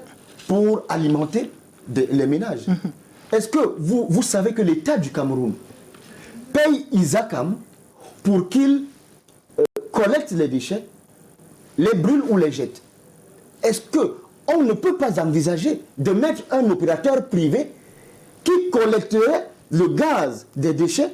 pour alimenter les ménages. Est-ce que vous savez que l'État du Cameroun paye Isacam pour qu'il collecte les déchets, les brûle ou les jette? est-ce qu'on ne peut pas envisager de mettre un opérateur privé qui collecterait le gaz des déchets,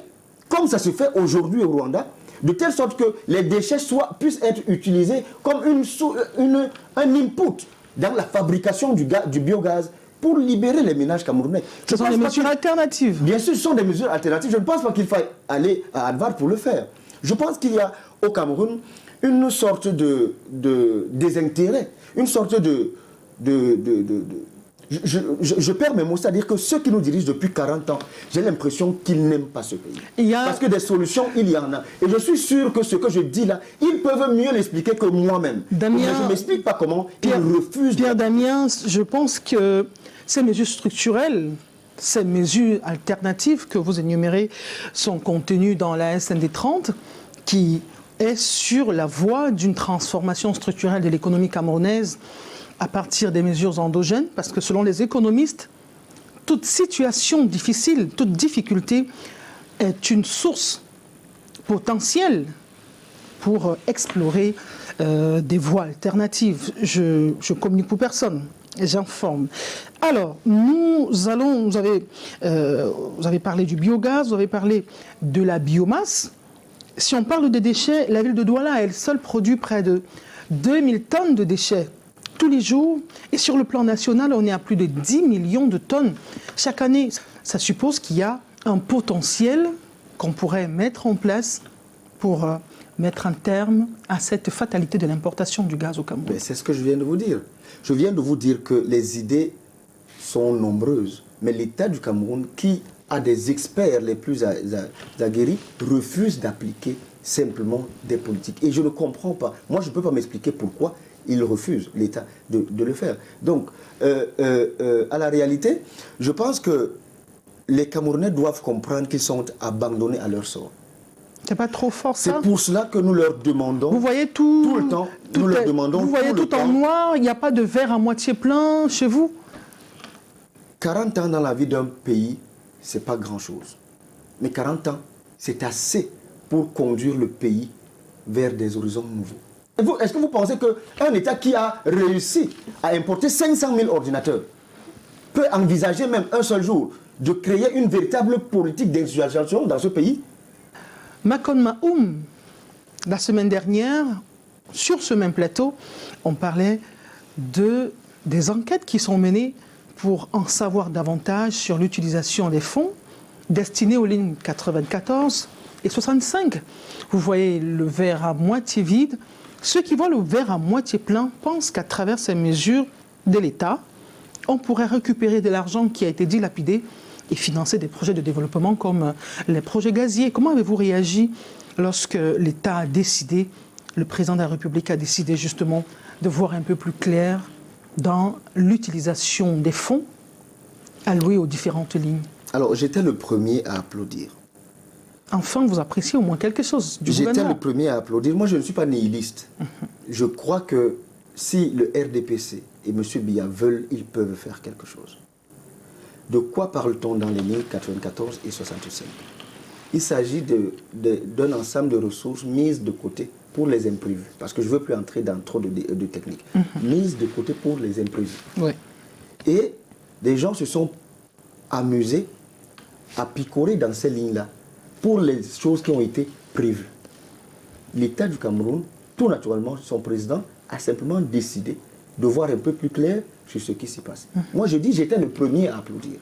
comme ça se fait aujourd'hui au Rwanda, de telle sorte que les déchets puissent être utilisés comme un input dans la fabrication du biogaz pour libérer les ménages camerounais. Ce sont des mesures alternatives. Bien sûr, ce sont des mesures alternatives. Je ne pense pas qu'il faille aller à Harvard pour le faire. Je pense qu'il y a au Cameroun une sorte de désintérêt, une sorte je perds mes mots, c'est-à-dire que ceux qui nous dirigent depuis 40 ans, j'ai l'impression qu'ils n'aiment pas ce pays. Parce que des solutions, il y en a. Et je suis sûr que ce que je dis là, ils peuvent mieux l'expliquer que moi-même. Mais je ne m'explique pas comment ils refusent. Pierre Damien, je pense que ces mesures structurelles, ces mesures alternatives que vous énumérez sont contenues dans la SND 30, qui est sur la voie d'une transformation structurelle de l'économie camerounaise à partir des mesures endogènes, parce que selon les économistes, toute situation difficile, toute difficulté est une source potentielle pour explorer des voies alternatives. Je communique pour personne, j'informe. Alors, vous avez parlé du biogaz, vous avez parlé de la biomasse. Si on parle de déchets, la ville de Douala, elle seule produit près de 2000 tonnes de déchets tous les jours. Et sur le plan national, on est à plus de 10 millions de tonnes chaque année. Ça suppose qu'il y a un potentiel qu'on pourrait mettre en place pour mettre un terme à cette fatalité de l'importation du gaz au Cameroun. C'est ce que je viens de vous dire. Je viens de vous dire que les idées sont nombreuses, mais l'État du Cameroun, qui a des experts les plus aguerris, refuse d'appliquer simplement des politiques. Et je ne comprends pas. Moi, je ne peux pas m'expliquer pourquoi il refuse, l'État, de le faire. Donc, à la réalité, je pense que les Camerounais doivent comprendre qu'ils sont abandonnés à leur sort. C'est pas trop fort, ça? C'est pour cela que nous leur demandons, vous voyez tout le temps, nous leur demandons vous voyez tout en noir, il n'y a pas de verre à moitié plein chez vous? 40 ans dans la vie d'un pays, c'est pas grand-chose. Mais 40 ans, c'est assez pour conduire le pays vers des horizons nouveaux. Est-ce que vous pensez qu'un État qui a réussi à importer 500 000 ordinateurs peut envisager même un seul jour de créer une véritable politique d'industrialisation dans ce pays? Makon Maoum, la semaine dernière, sur ce même plateau, on parlait des enquêtes qui sont menées pour en savoir davantage sur l'utilisation des fonds destinés aux lignes 94 et 65. Vous voyez le verre à moitié vide. Ceux qui voient le verre à moitié plein pensent qu'à travers ces mesures de l'État, on pourrait récupérer de l'argent qui a été dilapidé et financer des projets de développement comme les projets gaziers. Comment avez-vous réagi lorsque l'État a décidé, le président de la République a décidé justement de voir un peu plus clair dans l'utilisation des fonds alloués aux différentes lignes? Alors, j'étais le premier à applaudir. Enfin, vous appréciez au moins quelque chose du gouvernement. J'étais le premier à applaudir. Moi, je ne suis pas nihiliste. Je crois que si le RDPC et M. Biya veulent, ils peuvent faire quelque chose. De quoi parle-t-on dans les lignes 94 et 65? Il s'agit d'un ensemble de ressources mises de côté pour les imprévus. Parce que je ne veux plus entrer dans trop de techniques. Mises de côté pour les imprévus. Oui. Et des gens se sont amusés à picorer dans ces lignes-là pour les choses qui ont été prévues. L'État du Cameroun, tout naturellement, son président a simplement décidé de voir un peu plus clair sur ce qui s'y passe. Moi, je dis, j'étais le premier à applaudir.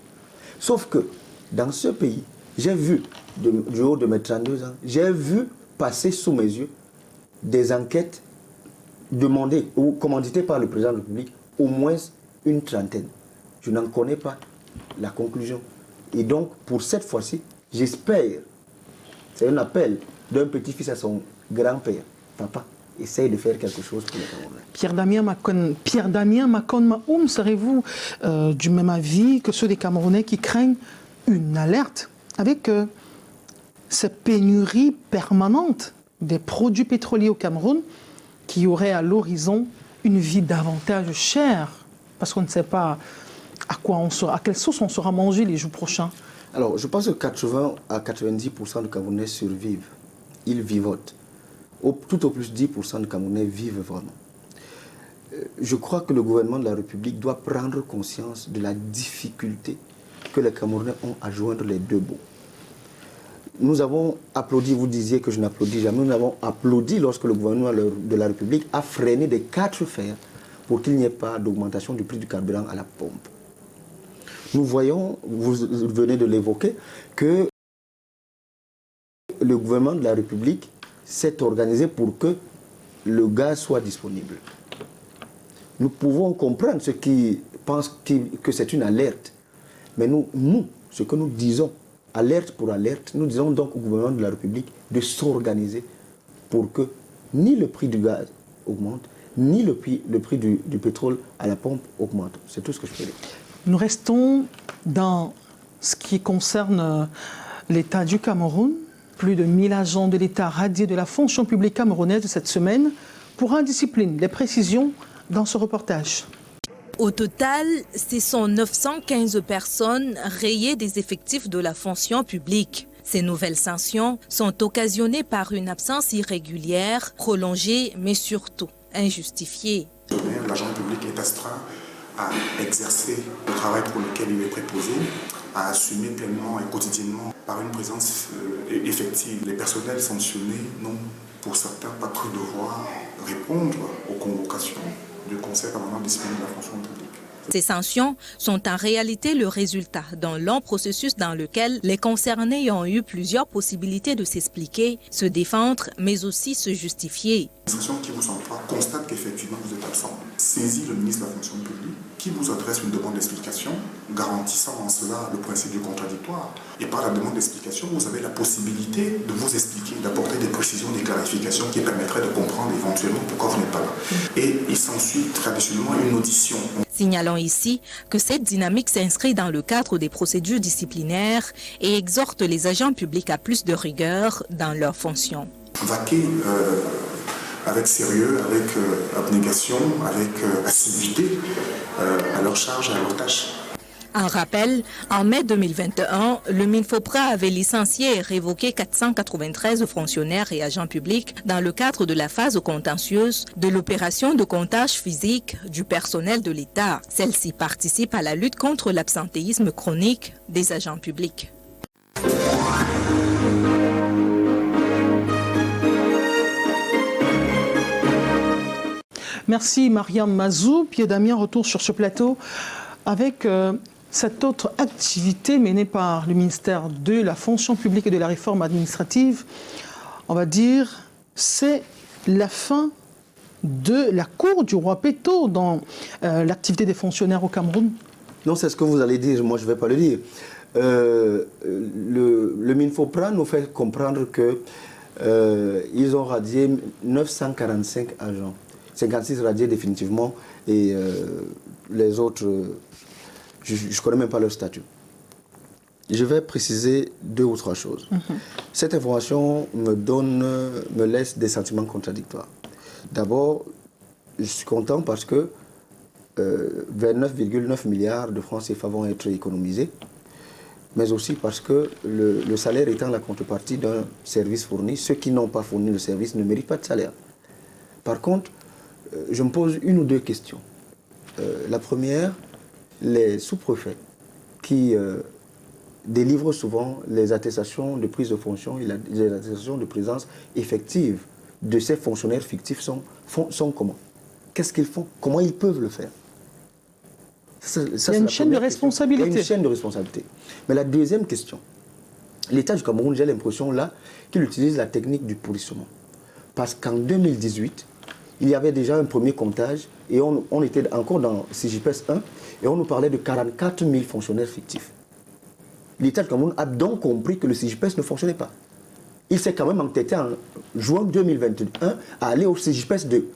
Sauf que, dans ce pays, j'ai vu, du haut de mes 32 ans, j'ai vu passer sous mes yeux des enquêtes demandées ou commanditées par le président de la République, au moins une trentaine. Je n'en connais pas la conclusion. Et donc, pour cette fois-ci, j'espère, c'est un appel d'un petit-fils à son grand-père, papa, essaye de faire quelque chose pour les Camerounais. Pierre Damien Makon Maoum, serez-vous du même avis que ceux des Camerounais qui craignent une alerte avec cette pénurie permanente des produits pétroliers au Cameroun qui aurait à l'horizon une vie davantage chère parce qu'on ne sait pas à quelle sauce on sera mangé les jours prochains? Alors, je pense que 80 à 90% de Camerounais survivent. Ils vivotent. Tout au plus 10% de Camerounais vivent vraiment. je crois que le gouvernement de la République doit prendre conscience de la difficulté que les Camerounais ont à joindre les deux bouts. Nous avons applaudi, vous disiez que je n'applaudis jamais, nous avons applaudi lorsque le gouvernement de la République a freiné des 4 fers pour qu'il n'y ait pas d'augmentation du prix du carburant à la pompe. Nous voyons, vous venez de l'évoquer, que le gouvernement de la République s'est organisé pour que le gaz soit disponible. Nous pouvons comprendre ceux qui pensent que c'est une alerte. Mais nous, ce que nous disons, alerte pour alerte, nous disons donc au gouvernement de la République de s'organiser pour que ni le prix du gaz augmente, ni le prix du pétrole à la pompe augmente. C'est tout ce que je peux dire. Nous restons dans ce qui concerne l'État du Cameroun. Plus de 1000 agents de l'État radiés de la fonction publique camerounaise cette semaine pour indiscipline. Les précisions dans ce reportage. Au total, ce sont 915 personnes rayées des effectifs de la fonction publique. Ces nouvelles sanctions sont occasionnées par une absence irrégulière, prolongée, mais surtout injustifiée. L'agent public est astreint à exercer le travail pour lequel il est préposé, à assumer pleinement et quotidiennement par une présence effective. Les personnels sanctionnés n'ont pour certains pas cru devoir répondre aux convocations du Conseil permanent disciplinaire de la fonction publique. Ces sanctions sont en réalité le résultat d'un long processus dans lequel les concernés ont eu plusieurs possibilités de s'expliquer, se défendre, mais aussi se justifier. L'administration qui vous emploie constate qu'effectivement vous êtes absent, saisit le ministre de la fonction publique, qui vous adresse une demande d'explication, garantissant en cela le principe du contradictoire. Et par la demande d'explication, vous avez la possibilité de vous expliquer, d'apporter des précisions, des clarifications qui permettraient de comprendre éventuellement pourquoi vous n'êtes pas là. Et il s'ensuit traditionnellement une audition. Signalons ici que cette dynamique s'inscrit dans le cadre des procédures disciplinaires et exhorte les agents publics à plus de rigueur dans leurs fonctions. Vaquer avec sérieux, avec abnégation, avec assiduité à leur charge et à leur tâche. En rappel, en mai 2021, le Minfopra avait licencié et révoqué 493 fonctionnaires et agents publics dans le cadre de la phase contentieuse de l'opération de comptage physique du personnel de l'État. Celle-ci participe à la lutte contre l'absentéisme chronique des agents publics. Merci Mariam Mazou. Pierre Damien, retour sur ce plateau avec cette autre activité menée par le ministère de la fonction publique et de la réforme administrative. On va dire, c'est la fin de la cour du roi Peto dans l'activité des fonctionnaires au Cameroun. Non, c'est ce que vous allez dire, moi je ne vais pas le dire. Le Minfopra nous fait comprendre qu'ils ont radié 945 agents. 56 radiés définitivement et les autres, je ne connais même pas leur statut. Je vais préciser 2 ou 3 choses. Cette information me laisse des sentiments contradictoires. D'abord, je suis content parce que 29,9 milliards de francs CFA vont être économisés, mais aussi parce que le salaire étant la contrepartie d'un service fourni, ceux qui n'ont pas fourni le service ne méritent pas de salaire. Par contre, je me pose 1 ou 2 questions. La première, les sous-préfets qui délivrent souvent les attestations de prise de fonction et les attestations de présence effective de ces fonctionnaires fictifs sont comment? Qu'est-ce qu'ils font? Comment ils peuvent le faire? Il y a une chaîne de responsabilité. Il y a une chaîne de responsabilité. Mais la deuxième question, l'État du Cameroun, j'ai l'impression là qu'il utilise la technique du pourrissement. Parce qu'en 2018, il y avait déjà un premier comptage et on était encore dans CJPS 1 et on nous parlait de 44 000 fonctionnaires fictifs. L'État du Cameroun a donc compris que le CJPS ne fonctionnait pas. Il s'est quand même entêté en juin 2021 à aller au CJPS 2.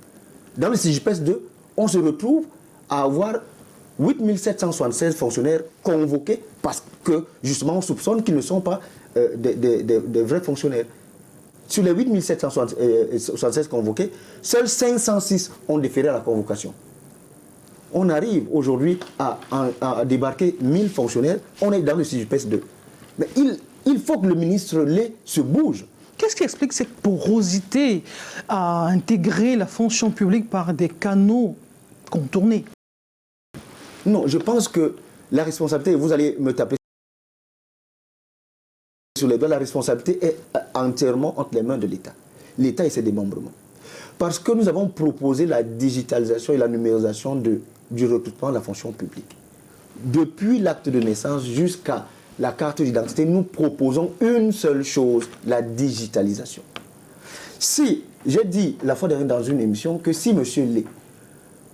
Dans le CJPS 2, on se retrouve à avoir 8 776 fonctionnaires convoqués parce que justement on soupçonne qu'ils ne sont pas des vrais fonctionnaires. Sur les 8 776 convoqués, seuls 506 ont déféré à la convocation. On arrive aujourd'hui à débarquer 1000 fonctionnaires, on est dans le CJPS 2. Mais il faut que le ministre Lé se bouge. Qu'est-ce qui explique cette porosité à intégrer la fonction publique par des canaux contourner. Non, je pense que la responsabilité, vous allez me taper sur les doigts, la responsabilité est entièrement entre les mains de l'État. L'État et ses démembrements. Parce que nous avons proposé la digitalisation et la numérisation du recrutement de la fonction publique. Depuis l'acte de naissance jusqu'à la carte d'identité, nous proposons une seule chose, la digitalisation. Si, j'ai dit la fois dernière dans une émission que si M. Lé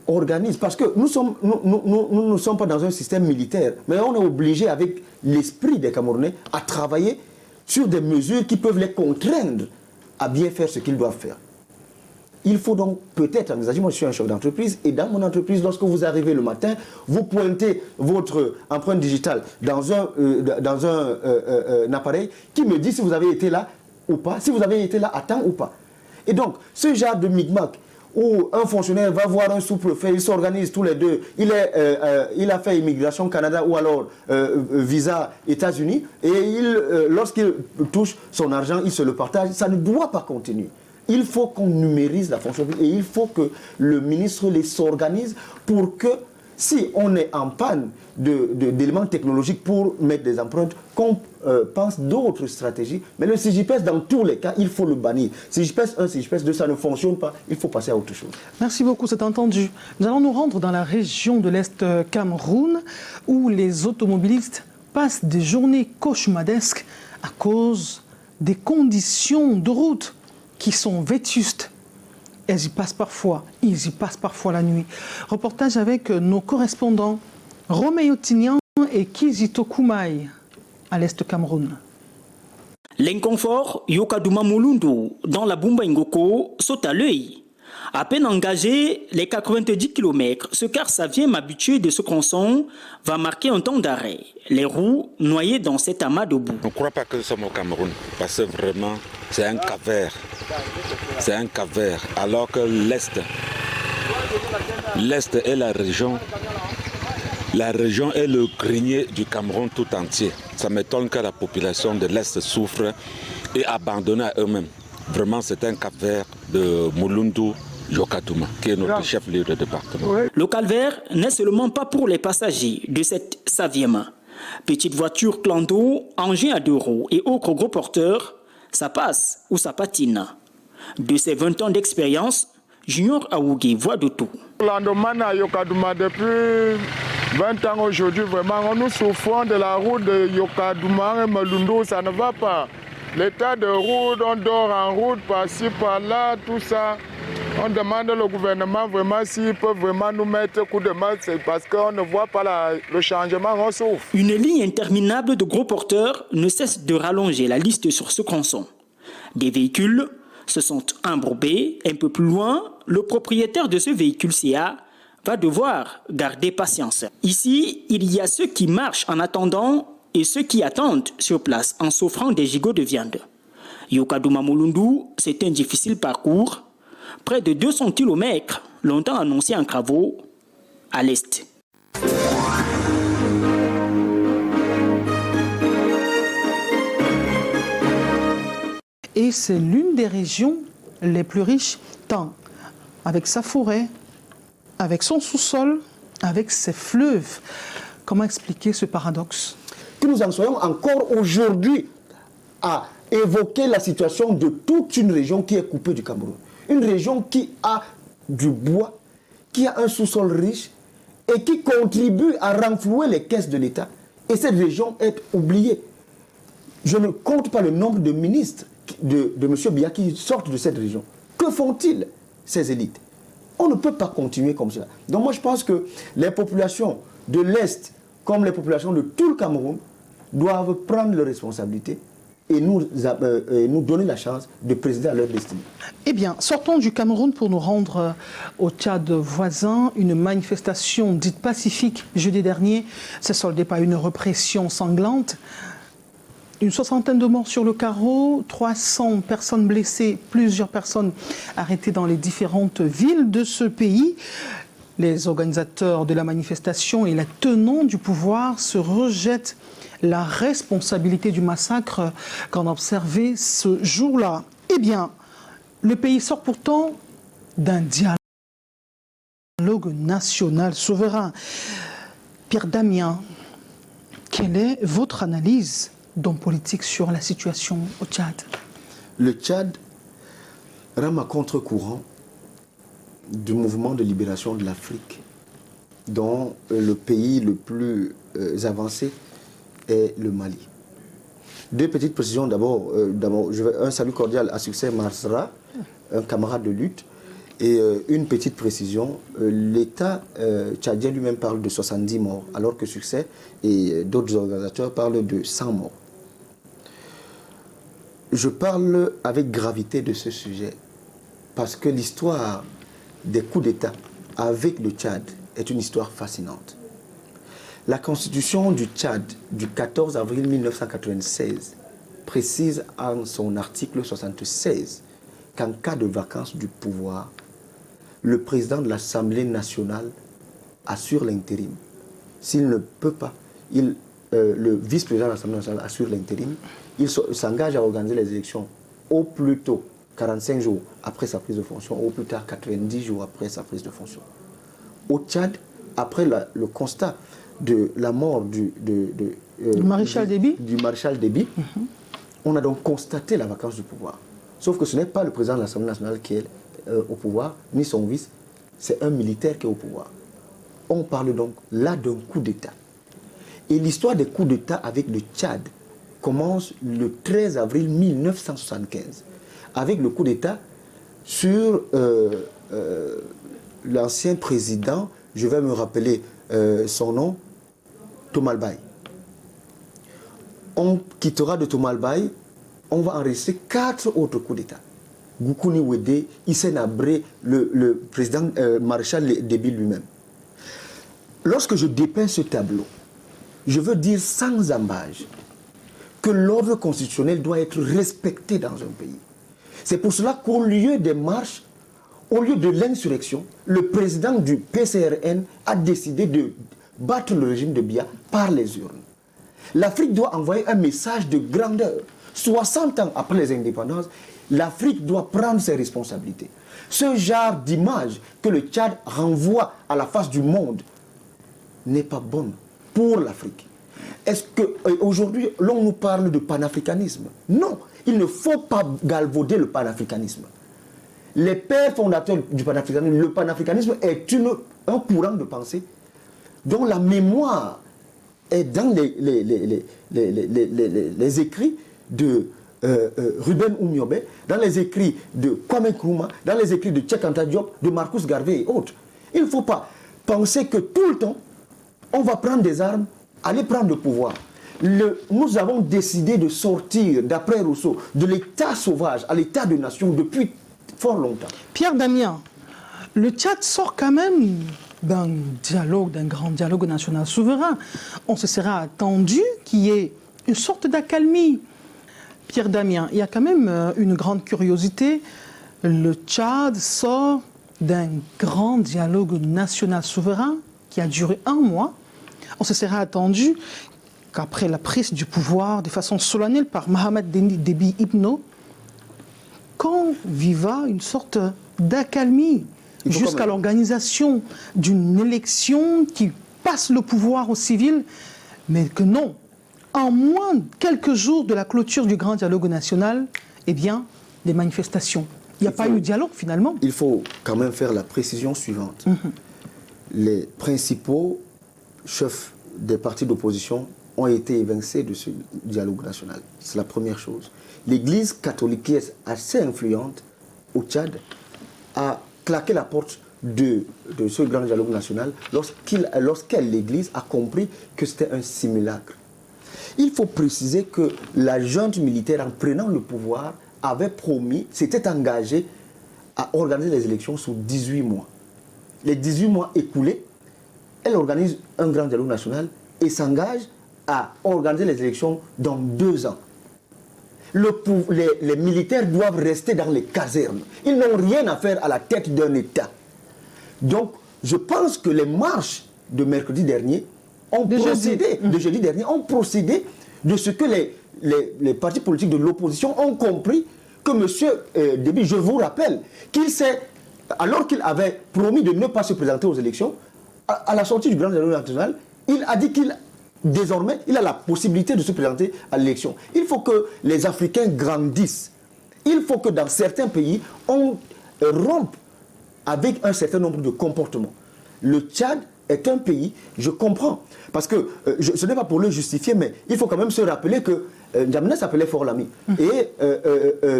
organise, parce que nous ne sommes pas dans un système militaire, mais on est obligé avec l'esprit des Camerounais à travailler sur des mesures qui peuvent les contraindre à bien faire ce qu'ils doivent faire. Il faut donc peut-être envisager, moi je suis un chef d'entreprise, et dans mon entreprise, lorsque vous arrivez le matin, vous pointez votre empreinte digitale dans un appareil qui me dit si vous avez été là ou pas, si vous avez été là à temps ou pas. Et donc, ce genre de micmac où un fonctionnaire va voir un sous-préfet, ils s'organisent tous les deux, il a fait immigration Canada ou alors visa États-Unis, et lorsqu'il touche son argent, il se le partage, ça ne doit pas continuer. Il faut qu'on numérise la fonction publique et il faut que le ministre s'organise pour que, si on est en panne d'éléments technologiques pour mettre des empreintes, qu'on pense d'autres stratégies. Mais le CJPS, dans tous les cas, il faut le bannir. CJPS 1, CJPS 2, ça ne fonctionne pas. Il faut passer à autre chose. Merci beaucoup, c'est entendu. Nous allons nous rendre dans la région de l'Est Cameroun, où les automobilistes passent des journées cauchemardesques à cause des conditions de route qui sont vétustes. Ils y passent parfois la nuit. Reportage avec nos correspondants Roméo Tignan et Kizito Koumaï à l'Est Cameroun. L'inconfort Yokadouma Mulundu dans la Bumba Ngoko saute à l'œil. À peine engagé, les 90 km, ce car Savien habitué de ce tronçon va marquer un temps d'arrêt. Les roues noyées dans cet amas de boue. Je ne crois pas que nous sommes au Cameroun, parce que vraiment, c'est un calvaire. C'est un calvaire. Alors que l'Est est la région est le grenier du Cameroun tout entier. Ça m'étonne que la population de l'Est souffre et abandonne à eux-mêmes. Vraiment, c'est un calvaire de Mulundu Yokadouma, qui est notre chef-lieu de département. Le calvaire n'est seulement pas pour les passagers de cette Saviema. Petite voiture clando, engin à 2 roues et autres gros porteurs, ça passe ou ça patine. De ses 20 ans d'expérience, Junior Aougé voit de tout. L'Andoman à Yokadouma depuis 20 ans aujourd'hui, vraiment, nous souffrons de la route de Yokadouma et Mulundu, ça ne va pas. L'état de route, on dort en route, par-ci, par-là, tout ça. On demande au gouvernement vraiment s'il peut vraiment nous mettre coup de main, c'est parce qu'on ne voit pas le changement, on souffre. Une ligne interminable de gros porteurs ne cesse de rallonger la liste sur ce tronçon. Des véhicules se sont embourbés. Un peu plus loin, le propriétaire de ce véhicule CA va devoir garder patience. Ici, il y a ceux qui marchent en attendant et ceux qui attendent sur place en s'offrant des gigots de viande. Yokadouma Mulundu, c'est un difficile parcours. Près de 200 km, longtemps annoncé en travaux, à l'Est. Et c'est l'une des régions les plus riches, tant avec sa forêt, avec son sous-sol, avec ses fleuves. Comment expliquer ce paradoxe? Que nous en soyons encore aujourd'hui à évoquer la situation de toute une région qui est coupée du Cameroun. Une région qui a du bois, qui a un sous-sol riche et qui contribue à renflouer les caisses de l'État. Et cette région est oubliée. Je ne compte pas le nombre de ministres de M. Biya qui sortent de cette région. Que font-ils, ces élites? On ne peut pas continuer comme ça. Donc moi je pense que les populations de l'Est, comme les populations de tout le Cameroun, doivent prendre leurs responsabilités et nous donner la chance de présider à leur destinée. Eh bien, sortons du Cameroun pour nous rendre au Tchad voisin. Une manifestation dite pacifique jeudi dernier s'est soldée par une répression sanglante. Une 60aine de morts sur le carreau, 300 personnes blessées, plusieurs personnes arrêtées dans les différentes villes de ce pays. Les organisateurs de la manifestation et les tenants du pouvoir se rejettent la responsabilité du massacre qu'on a observé ce jour-là. Eh bien, le pays sort pourtant d'un dialogue Dialogue national souverain. Pierre Damien, quelle est votre analyse d'homme politique sur la situation au Tchad? Le Tchad rame à contre-courant du mouvement de libération de l'Afrique, dont le pays le plus avancé est le Mali. Deux petites précisions. D'abord, un salut cordial à Succès Marsra, un camarade de lutte. Et une petite précision, l'État tchadien lui-même parle de 70 morts, alors que Succès et d'autres organisateurs parlent de 100 morts. Je parle avec gravité de ce sujet, parce que l'histoire des coups d'État avec le Tchad est une histoire fascinante. La constitution du Tchad du 14 avril 1996 précise en son article 76 qu'en cas de vacance du pouvoir, le président de l'Assemblée nationale assure l'intérim. S'il ne peut pas, le vice-président de l'Assemblée nationale assure l'intérim. Il s'engage à organiser les élections au plus tôt 45 jours après sa prise de fonction, au plus tard 90 jours après sa prise de fonction. Au Tchad, après le constat de la mort du maréchal Déby, on a donc constaté la vacance du pouvoir. Sauf que ce n'est pas le président de l'Assemblée nationale qui est au pouvoir, ni son vice, c'est un militaire qui est au pouvoir. On parle donc là d'un coup d'État. Et l'histoire des coups d'État avec le Tchad commence le 13 avril 1975, avec le coup d'État sur l'ancien président, je vais me rappeler son nom, Tomalbaye. On quittera de Tomalbaye, on va enregistrer 4 autres coups d'État. Goukouni Ouédé, Hissène Habré, le président maréchal Déby lui-même. Lorsque je dépeins ce tableau, je veux dire sans ambages que l'ordre constitutionnel doit être respecté dans un pays. C'est pour cela qu'au lieu des marches, au lieu de l'insurrection, le président du PCRN a décidé de battre le régime de Biya par les urnes. L'Afrique doit envoyer un message de grandeur. 60 ans après les indépendances, l'Afrique doit prendre ses responsabilités. Ce genre d'image que le Tchad renvoie à la face du monde n'est pas bonne pour l'Afrique. Est-ce qu'aujourd'hui, l'on nous parle de panafricanisme? Non, il ne faut pas galvauder le panafricanisme. Les pères fondateurs du panafricanisme, le panafricanisme est un courant de pensée dont la mémoire est dans les écrits de Ruben Oumiobe, dans les écrits de Kwame Nkrumah, dans les écrits de Cheikh Anta Diop, de Marcus Garvey et autres. Il ne faut pas penser que tout le temps, on va prendre des armes, aller prendre le pouvoir. Nous avons décidé de sortir, d'après Rousseau, de l'état sauvage à l'état de nation depuis fort longtemps. Pierre Damien, le Tchad sort quand même d'un dialogue, d'un grand dialogue national souverain. On se serait attendu qu'il y ait une sorte d'accalmie. Pierre Damien, il y a quand même une grande curiosité. Le Tchad sort d'un grand dialogue national souverain qui a duré 1 mois. On se serait attendu qu'après la prise du pouvoir de façon solennelle par Mohamed Déby Itno, qu'on viva une sorte d'accalmie jusqu'à l'organisation d'une élection qui passe le pouvoir aux civils, mais que non. En moins de quelques jours de la clôture du grand dialogue national, eh bien, des manifestations. Il n'y a pas eu de dialogue finalement. Il faut quand même faire la précision suivante. Les principaux chefs des partis d'opposition ont été évincés de ce dialogue national. C'est la première chose. L'Église catholique, qui est assez influente au Tchad, a claqué la porte de ce grand dialogue national lorsqu'elle, l'Église, a compris que c'était un simulacre. Il faut préciser que la junte militaire, en prenant le pouvoir, avait promis, s'était engagée à organiser les élections sous 18 mois. Les 18 mois écoulés, elle organise un grand dialogue national et s'engage à organiser les élections dans 2 ans. Les militaires doivent rester dans les casernes. Ils n'ont rien à faire à la tête d'un État. Donc, je pense que les marches de mercredi dernier ont procédé, de jeudi dernier, ont procédé de ce que les partis politiques de l'opposition ont compris que M. Déby, je vous rappelle, qu'il s'est alors qu'il avait promis de ne pas se présenter aux élections, à la sortie du Grand Dialogue national, il a dit qu'il désormais, il a la possibilité de se présenter à l'élection. Il faut que les Africains grandissent. Il faut que dans certains pays, on rompe avec un certain nombre de comportements. Le Tchad est un pays, je comprends, parce que ce n'est pas pour le justifier, mais il faut quand même se rappeler que N'Djamena s'appelait Fort Lamy. Et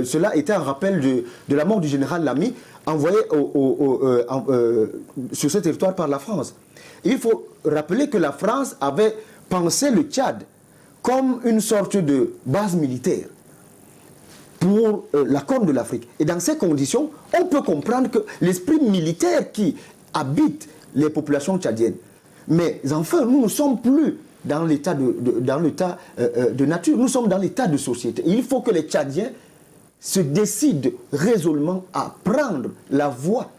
cela était un rappel de la mort du général Lamy, envoyé sur ce territoire par la France. Et il faut rappeler que la France avait pensé le Tchad comme une sorte de base militaire pour la Corne de l'Afrique. Et dans ces conditions, on peut comprendre que l'esprit militaire qui habite les populations tchadiennes. Mais enfin, nous ne sommes plus dans l'état de nature, nous sommes dans l'état de société. Et il faut que les Tchadiens se décident résolument à prendre la voie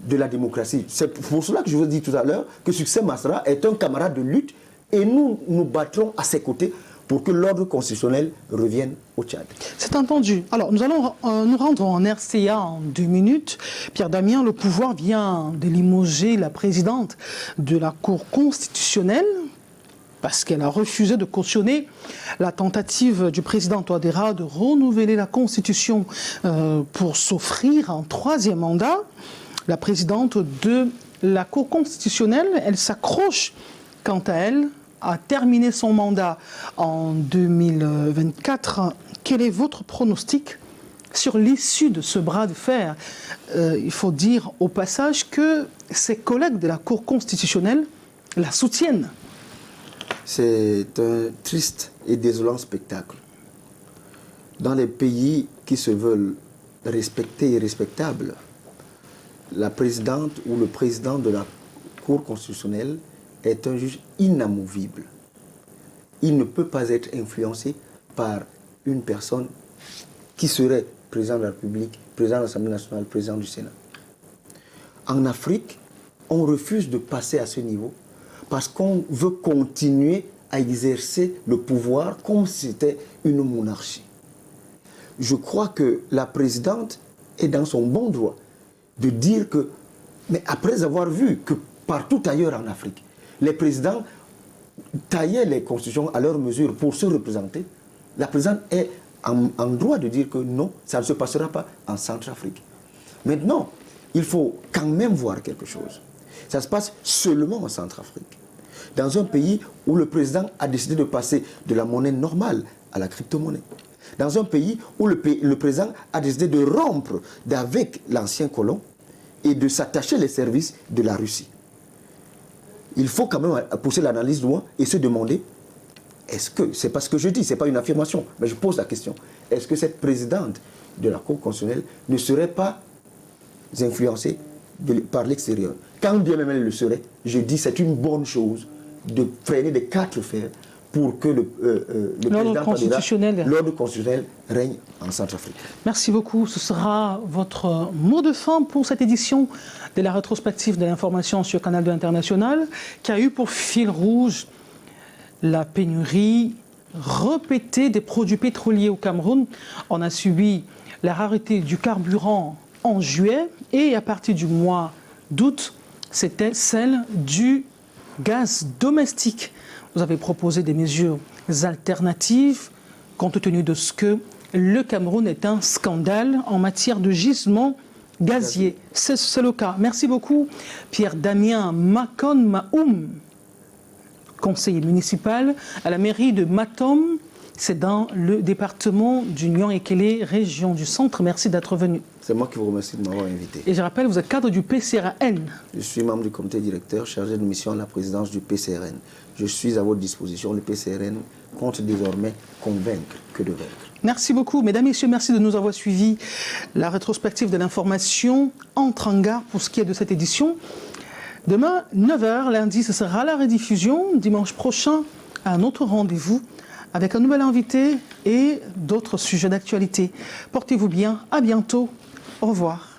de la démocratie. C'est pour cela que je vous ai dit tout à l'heure que Succès Masra est un camarade de lutte et nous nous battrons à ses côtés pour que l'ordre constitutionnel revienne au Tchad. C'est entendu. Alors, nous allons nous rendre en RCA en 2 minutes. Pierre Damien, le pouvoir vient de limoger la présidente de la Cour constitutionnelle parce qu'elle a refusé de cautionner la tentative du président Touadéra de renouveler la Constitution pour s'offrir un 3e mandat. La présidente de la Cour constitutionnelle, elle s'accroche, quant à elle, à terminer son mandat en 2024. Quel est votre pronostic sur l'issue de ce bras de fer? Il faut dire au passage que ses collègues de la Cour constitutionnelle la soutiennent. C'est un triste et désolant spectacle. Dans les pays qui se veulent respectés et respectables, la présidente ou le président de la Cour constitutionnelle est un juge inamovible. Il ne peut pas être influencé par une personne qui serait président de la République, président de l'Assemblée nationale, président du Sénat. En Afrique, on refuse de passer à ce niveau parce qu'on veut continuer à exercer le pouvoir comme si c'était une monarchie. Je crois que la présidente est dans son bon droit de dire que, mais après avoir vu que partout ailleurs en Afrique, les présidents taillaient les constitutions à leur mesure pour se représenter, la présidente est en droit de dire que non, ça ne se passera pas en Centrafrique. Maintenant, il faut quand même voir quelque chose. Ça se passe seulement en Centrafrique. Dans un pays où le président a décidé de passer de la monnaie normale à la crypto-monnaie. Dans un pays où le président a décidé de rompre avec l'ancien colon et de s'attacher les services de la Russie. Il faut quand même pousser l'analyse loin et se demander, est-ce que, c'est pas ce que je dis, c'est pas une affirmation, mais je pose la question, est-ce que cette présidente de la Cour constitutionnelle ne serait pas influencée par l'extérieur? Quand bien même elle le serait, je dis c'est une bonne chose de freiner des 4 fers pour que l'ordre constitutionnel règne en Centrafrique. Merci beaucoup. Ce sera votre mot de fin pour cette édition de la rétrospective de l'information sur Canal 2 International, qui a eu pour fil rouge la pénurie répétée des produits pétroliers au Cameroun. On a subi la rareté du carburant en juillet et à partir du mois d'août, c'était celle du gaz domestique. Vous avez proposé des mesures alternatives compte tenu de ce que le Cameroun est un scandale en matière de gisement gazier. C'est le cas. Merci beaucoup, Pierre Damien Makon Maoum, conseiller municipal à la mairie de Matom. C'est dans le département du Nion-Ekele, région du centre. Merci d'être venu. C'est moi qui vous remercie de m'avoir invité. Et je rappelle, vous êtes cadre du PCRN. Je suis membre du comité directeur chargé de mission à la présidence du PCRN. Je suis à votre disposition. Le PCRN compte désormais convaincre que de vaincre. Merci beaucoup. Mesdames, Messieurs, merci de nous avoir suivis. La rétrospective de l'information entre en gare pour ce qui est de cette édition. Demain, 9h, lundi, ce sera la rediffusion. Dimanche prochain, un autre rendez-vous avec un nouvel invité et d'autres sujets d'actualité. Portez-vous bien, à bientôt, au revoir.